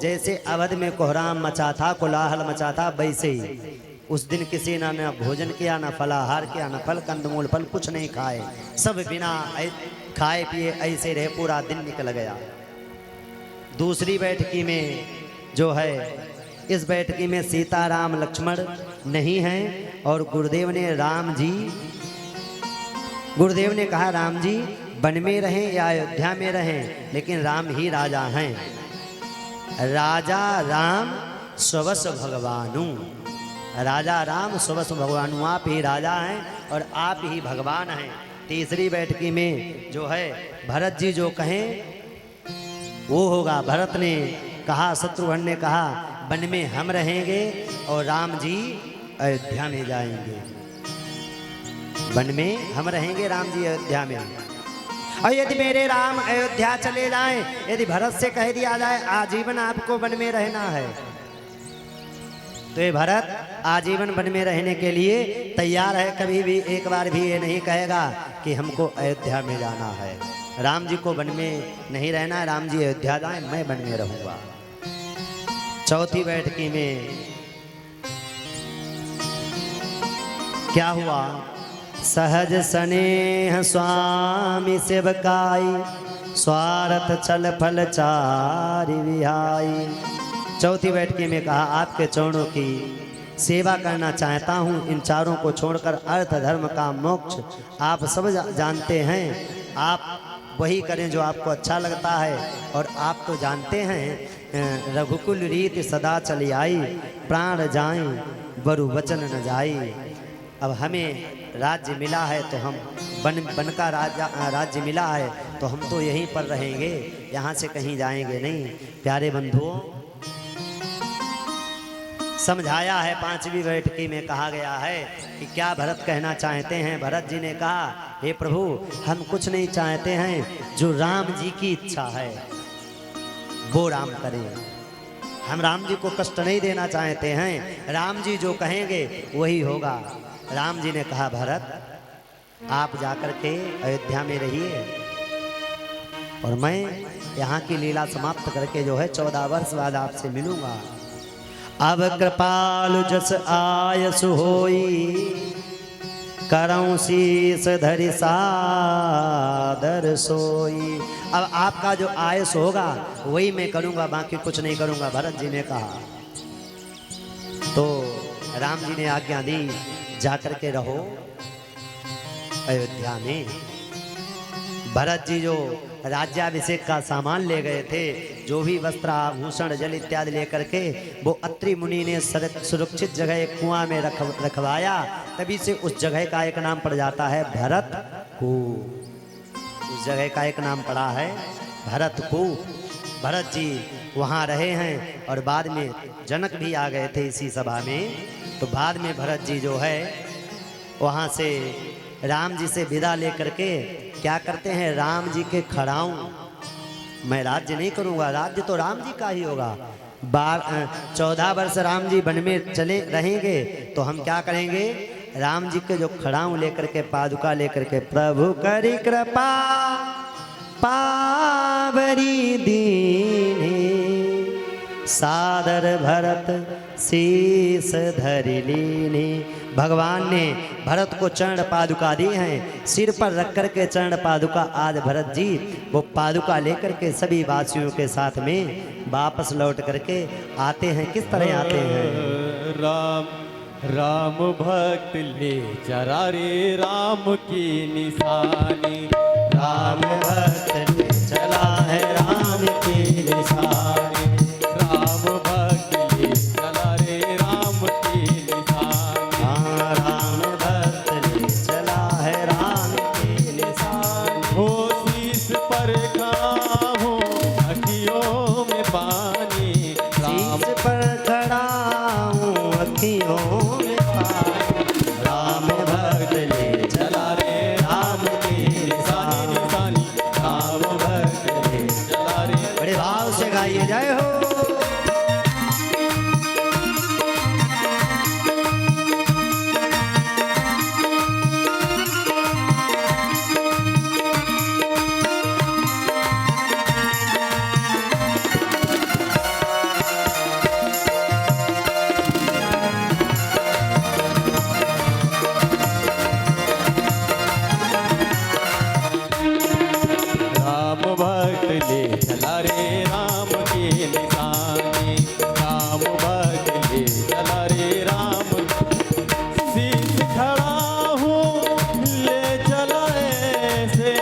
Speaker 1: जैसे अवध में कोहराम मचा था, कोलाहल मचा था, वैसे ही उस दिन किसी ने न भोजन किया, न फलाहार किया, न फल कंदमूल फल कुछ नहीं खाए, सब बिना खाए पिए ऐसे रहे, पूरा दिन निकल गया। दूसरी बैठकी में जो है, इस बैठकी में सीता राम लक्ष्मण नहीं हैं और गुरुदेव ने कहा, राम जी वन में रहें या अयोध्या में रहें, लेकिन राम ही राजा हैं। राजा राम स्वस भगवानु, राजा राम स्वस भगवानु, आप ही राजा हैं और आप ही भगवान हैं। तीसरी बैठकी में जो है भरत जी जो कहें वो होगा। भरत ने कहा, शत्रुघ्न ने कहा, वन में हम रहेंगे और राम जी अयोध्या में जाएंगे। वन में हम रहेंगे, राम जी अयोध्या में। और यदि मेरे राम अयोध्या चले जाएं, यदि भरत से कह दिया जाए आजीवन आपको वन में रहना है, तो ये भरत आजीवन वन में रहने के लिए तैयार है, कभी भी एक बार भी ये नहीं कहेगा कि हमको अयोध्या में जाना है। राम जी को वन में नहीं रहना है, राम जी अयोध्या जाएं, मैं वन में रहूंगा। चौथी बैठकी में क्या हुआ? सहज स्नेह स्वामी सेवकाई, स्वार्थ छल फल चारि विहाई। चौथी बैठकी में कहा आपके चरणों की सेवा करना चाहता हूँ। इन चारों को छोड़कर अर्थ धर्म काम मोक्ष आप सब जानते हैं। आप वही करें जो आपको अच्छा लगता है। और आप तो जानते हैं रघुकुल रीत सदा चली आई, प्राण जाए बरु वचन न जाई। अब हमें राज्य मिला है तो हम बन का राज्य मिला है तो हम तो यहीं पर रहेंगे, यहाँ से कहीं जाएंगे नहीं। प्यारे बंधुओं, समझाया है पांचवी बैठकी में कहा गया है कि क्या भरत कहना चाहते हैं। भरत जी ने कहा हे प्रभु हम कुछ नहीं चाहते हैं, जो राम जी की इच्छा है वो राम करें। हम राम जी को कष्ट नहीं देना चाहते हैं, राम जी जो कहेंगे वही होगा। राम जी ने कहा भरत आप जाकर के अयोध्या में रहिए और मैं यहाँ की लीला समाप्त करके जो है 14 वर्ष बाद आपसे मिलूंगा। अब कृपालु जस आयसु होई, करऊं शीस धरि सादर सोई। अब आपका जो आयस होगा वही मैं करूंगा, बाकी कुछ नहीं करूंगा, भरत जी ने कहा। तो राम जी ने आज्ञा दी जाकर के रहो अयोध्या में। भरत जी जो राज्याभिषेक का सामान ले गए थे, जो भी वस्त्र आभूषण जल इत्यादि लेकर के, वो अत्रि मुनि ने सुरक्षित जगह एक कुआं में रखवाया। तभी से उस जगह का एक नाम पड़ जाता है भरत कूप। उस जगह का एक नाम पड़ा है भरत कूप। भरत जी वहाँ रहे हैं और बाद में जनक भी आ गए थे इसी सभा में। तो बाद में भरत जी जो है वहाँ से राम जी से विदा लेकर के क्या करते हैं, राम जी के खड़ाऊं मैं राज्य नहीं करूंगा, राज्य तो राम जी का ही होगा। 14 वर्ष राम जी वन में चले रहेंगे तो हम क्या करेंगे, राम जी के जो खड़ाऊं लेकर के पादुका लेकर के, प्रभु करी कृपा पावरी दीने, सादर भरत शीस धरि लीने। भगवान ने भरत को चरण पादुका दी हैं, सिर पर रख कर के चरण पादुका आज भरत जी वो पादुका लेकर के सभी वासियों के साथ में वापस लौट करके आते हैं। किस तरह आते हैं,
Speaker 2: राम राम भक्त ले चरा रे राम की निशानी।
Speaker 1: राम भक्त ले चला है राम की निशानी।
Speaker 2: राम भक्त ले चला रे राम की निशानी।
Speaker 1: हाँ राम भक्त ले चला है राम की निशानी।
Speaker 2: हो शीस पर खड़ा हो अखियों में पानी। राम
Speaker 1: शीस पर खड़ा हूँ अखियों में पानी। राम भक्त ले चला रे राम की निशानी।
Speaker 2: निशानी राम भक्त ले चला रे।
Speaker 1: बड़े भाव से गाइए जय हो।
Speaker 2: राम भक्त ले चला रे राम की निशानी। राम भक्त ले चला रे राम। शीस खड़ा हूँ ले चला ऐसे।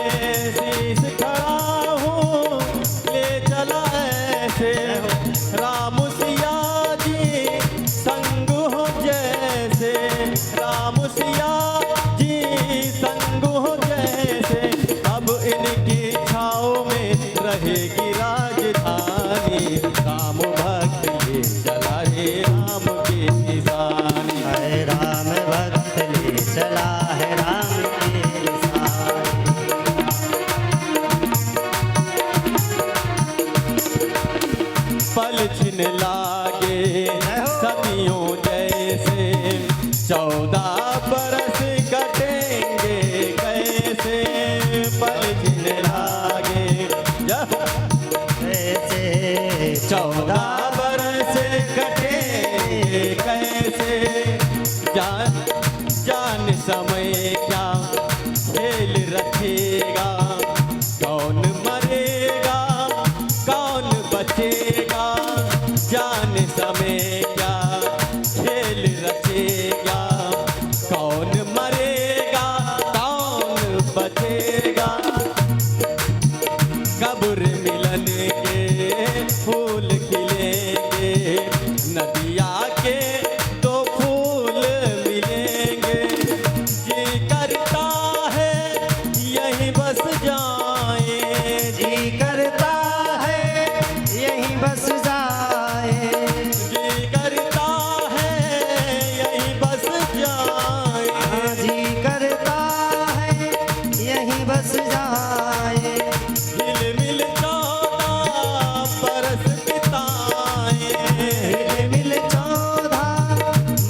Speaker 2: शीस खड़ा हूँ ले चला ऐसे। राम सिया जी संग हो जैसे। राम सिया जी संग हो जैसे। अब इनकी छाओ में रहेगी राजधानी। राम भक्त ले चला रे राम की निशानी।
Speaker 1: है राम भक्त ले चला है राम की निशानी।
Speaker 2: पल छिन लागे सदियों जैसे। 14 बरस कटेंगे कैसे। पल छिन लागे
Speaker 1: ऐसे
Speaker 2: 14 बरस कटेंगे कैसे। जान समय क्या खेल रखेगा। कौन मरे कब्र मिलन के फूल खिलेंगे, नदिया के तो फूल मिलेंगे। जी करता है यहीं बस जाए,
Speaker 1: जी करता है यहीं बस जाए,
Speaker 2: जी करता है यहीं बस जाए।
Speaker 1: हाँ, जी करता है यहीं बस जाए।
Speaker 2: हिल मिल 14 बरस बिताए,
Speaker 1: हिल मिल 14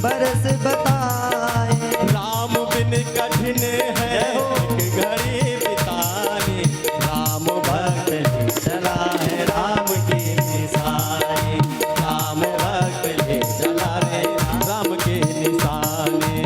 Speaker 1: बरस बताए।
Speaker 2: राम बिन कठिन है एक घड़ी बितानी, राम भक्त ले चला है राम की निशानी, राम भक्त ले चला रे राम के निशानी।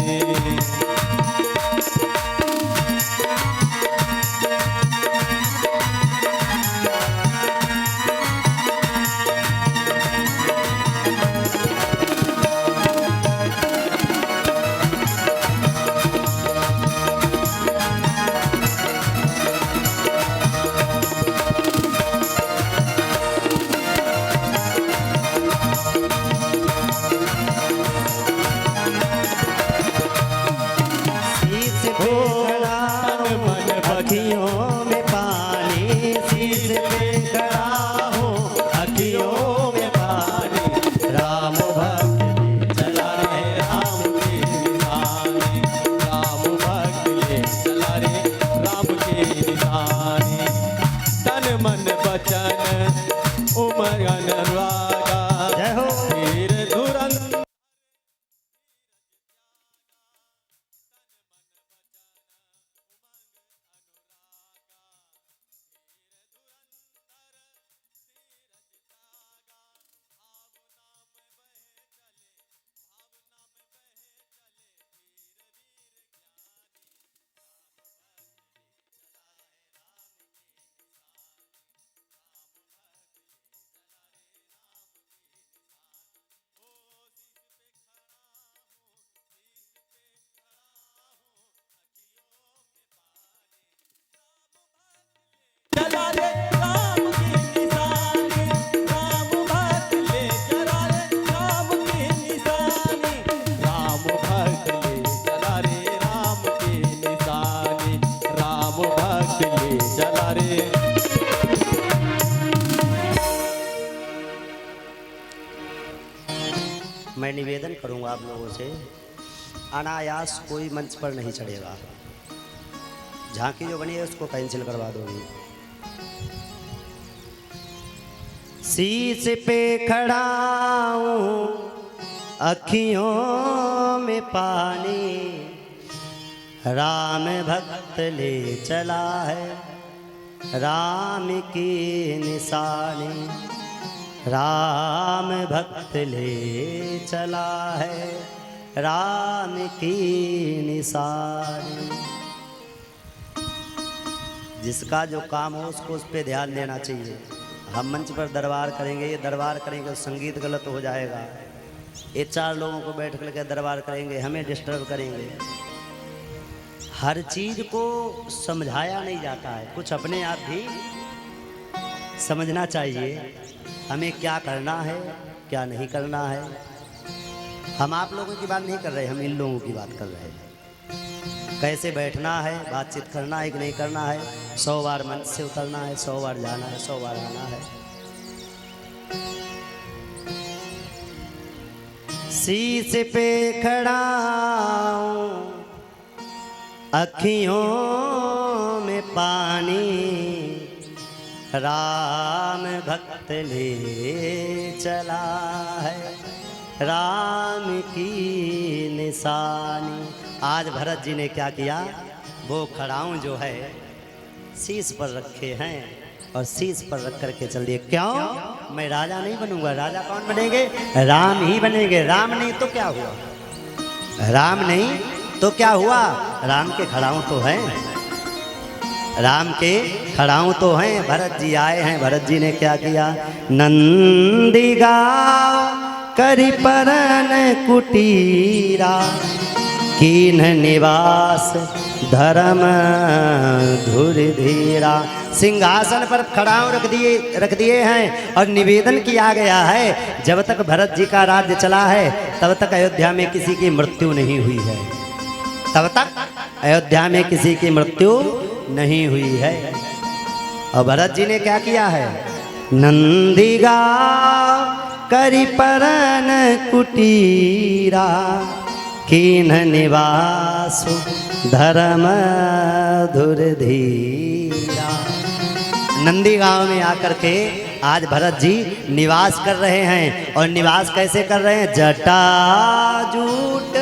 Speaker 1: शीश पे खड़ा
Speaker 2: तन मन
Speaker 1: अखियों में पानी, शीश पे खड़ा हूँ
Speaker 2: अखियों में पानी, राम भक्त ले चला रे राम की निशानी, राम भक्त ले चला रे राम की निशानी। तन मन वचन उमर अनुरागा,
Speaker 1: जय हो।
Speaker 2: वीर धुरंधर चला रे राम की निशानी, राम भक्त ले चला रे राम की निशानी, राम भक्त ले चला रे राम की निशानी, राम भक्त ले चला रे।
Speaker 1: मैं निवेदन करूंगा आप लोगों से, अनायास कोई मंच पर नहीं चढ़ेगा। झांकी जो बनी है उसको कैंसिल करवा दोगे। शीश पे खड़ा हूँ अखियों में पानी, राम भक्त ले चला है राम की निशानी, राम भक्त ले चला है राम की निशानी। जिसका जो काम हो उसको उस पर ध्यान देना चाहिए। हम मंच पर दरबार करेंगे, ये दरबार करेंगे तो संगीत गलत हो जाएगा। ये 4 लोगों को बैठ करके दरबार करेंगे, हमें डिस्टर्ब करेंगे। हर चीज को समझाया नहीं जाता है, कुछ अपने आप भी समझना चाहिए हमें क्या करना है क्या नहीं करना है। हम आप लोगों की बात नहीं कर रहे, हम इन लोगों की बात कर रहे हैं। कैसे बैठना है, बातचीत करना है कि नहीं करना है, 100 बार मंच से उतरना है, 100 बार जाना है, 100 बार आना है। शीश पे खड़ा हूँ अखियों में पानी, राम भक्त ले चला है राम की निशानी। आज भरत जी ने क्या किया, वो खड़ाऊं जो है शीश पर रखे हैं और शीश पर रख करके चल दिए। क्यों? मैं राजा नहीं बनूंगा। राजा कौन बनेंगे? राम ही बनेंगे। राम नहीं तो क्या हुआ? राम नहीं तो क्या हुआ? राम के खड़ाऊं तो हैं, राम के खड़ाऊं तो हैं। भरत जी आए हैं, भरत जी ने क्या किया, नंदी गाँव करी परन कुटीरा, कीन निवास धर्म धुर धीरा। सिंहासन पर खड़ाऊ रख दिए हैं और निवेदन किया गया है, जब तक भरत जी का राज्य चला है तब तक अयोध्या में किसी की मृत्यु नहीं हुई है, तब तक अयोध्या में किसी की मृत्यु नहीं हुई है। और भरत जी ने क्या किया है? नंदिगा करी परन कुटीरा, कीन निवासु धर्म धुर धीरा। नंदी गांव में आकर के आज भरत जी निवास कर रहे हैं। और निवास कैसे कर रहे हैं? जटाजूट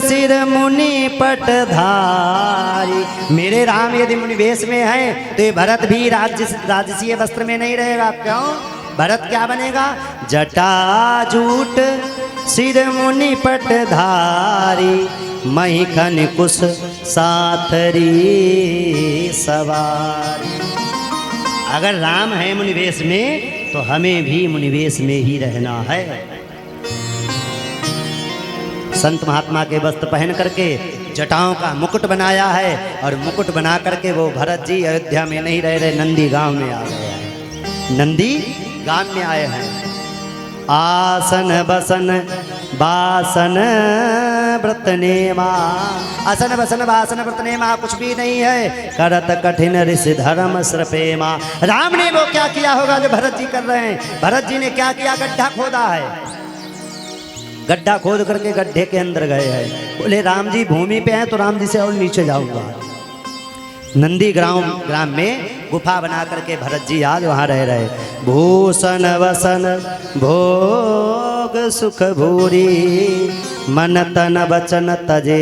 Speaker 1: सिर मुनि पटधारी। मेरे राम यदि मुनि वेश में है तो ये भरत भी राजसीय वस्त्र में नहीं रहेगा। क्यों? भरत क्या बनेगा? जटाजूट सिर मुनि पटधारी, महिखन कुश साथरी सवारी। अगर राम है मुनिवेश में तो हमें भी मुनिवेश में ही रहना है। संत महात्मा के वस्त्र पहन करके जटाओं का मुकुट बनाया है और मुकुट बना करके वो भरत जी अयोध्या में नहीं रह रहे, नंदी गांव में आ गए हैं। नंदी गांव में आए हैं। आसन बसन बासन व्रतनेमा, आसन बसन बासन व्रतनेमा कुछ भी नहीं है। करत कठिन ऋषि धर्म श्रपेमा। राम ने वो क्या किया होगा जो भरत जी कर रहे हैं? भरत जी ने क्या किया? गड्ढा खोदा है। गड्ढा खोद करके गड्ढे के अंदर गए हैं। बोले राम जी भूमि पे हैं तो राम जी से और नीचे जाऊंगा। नंदी ग्राम में गुफा बना करके भरत जी आज वहाँ रह रहे। भूषण वसन भोग सुख भूरी, मन तन वचन तजे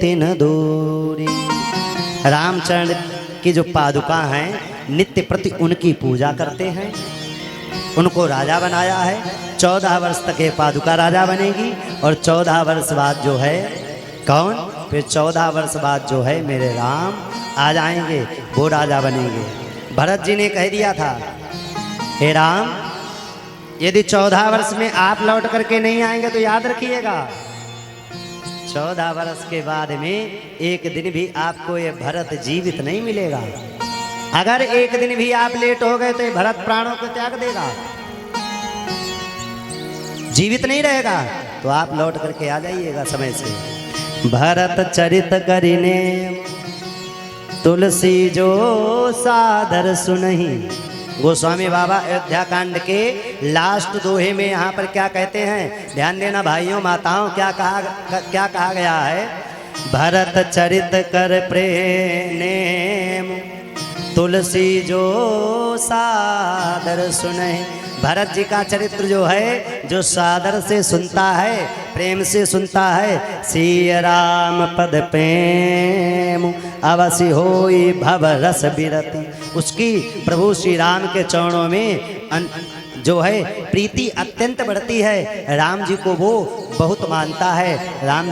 Speaker 1: तिन दूरी। रामचंद्र की जो पादुका हैं नित्य प्रति उनकी पूजा करते हैं, उनको राजा बनाया है। 14 वर्ष तक ये पादुका राजा बनेगी और 14 वर्ष बाद जो है कौन? फिर 14 वर्ष बाद जो है मेरे राम आ जाएंगे, वो राजा बनेंगे। भरत जी ने कह दिया था, हे राम यदि 14 वर्ष में आप लौट करके नहीं आएंगे तो याद रखिएगा 14 वर्ष के बाद में एक दिन भी आपको ये भरत जीवित नहीं मिलेगा। अगर एक दिन भी आप लेट हो गए तो ये भरत प्राणों को त्याग देगा, जीवित नहीं रहेगा। तो आप लौट करके आ जाइएगा समय से। भरत चरित करिने तुलसी जो सादर सुनहि। गोस्वामी बाबा अयोध्या कांड के लास्ट दोहे में यहाँ पर क्या कहते हैं? ध्यान देना भाइयों माताओं, क्या कहा गया है? भरत चरित कर प्रेम तुलसी जो सादर सुनहि। भरत जी का चरित्र जो है जो सादर से सुनता है, प्रेम से सुनता है। सिय राम पद प्रेम अवश्य होई भव रस बिरति। उसकी प्रभु श्री राम के चरणों में जो है प्रीति अत्यंत बढ़ती है। राम जी को वो बहुत मानता है। राम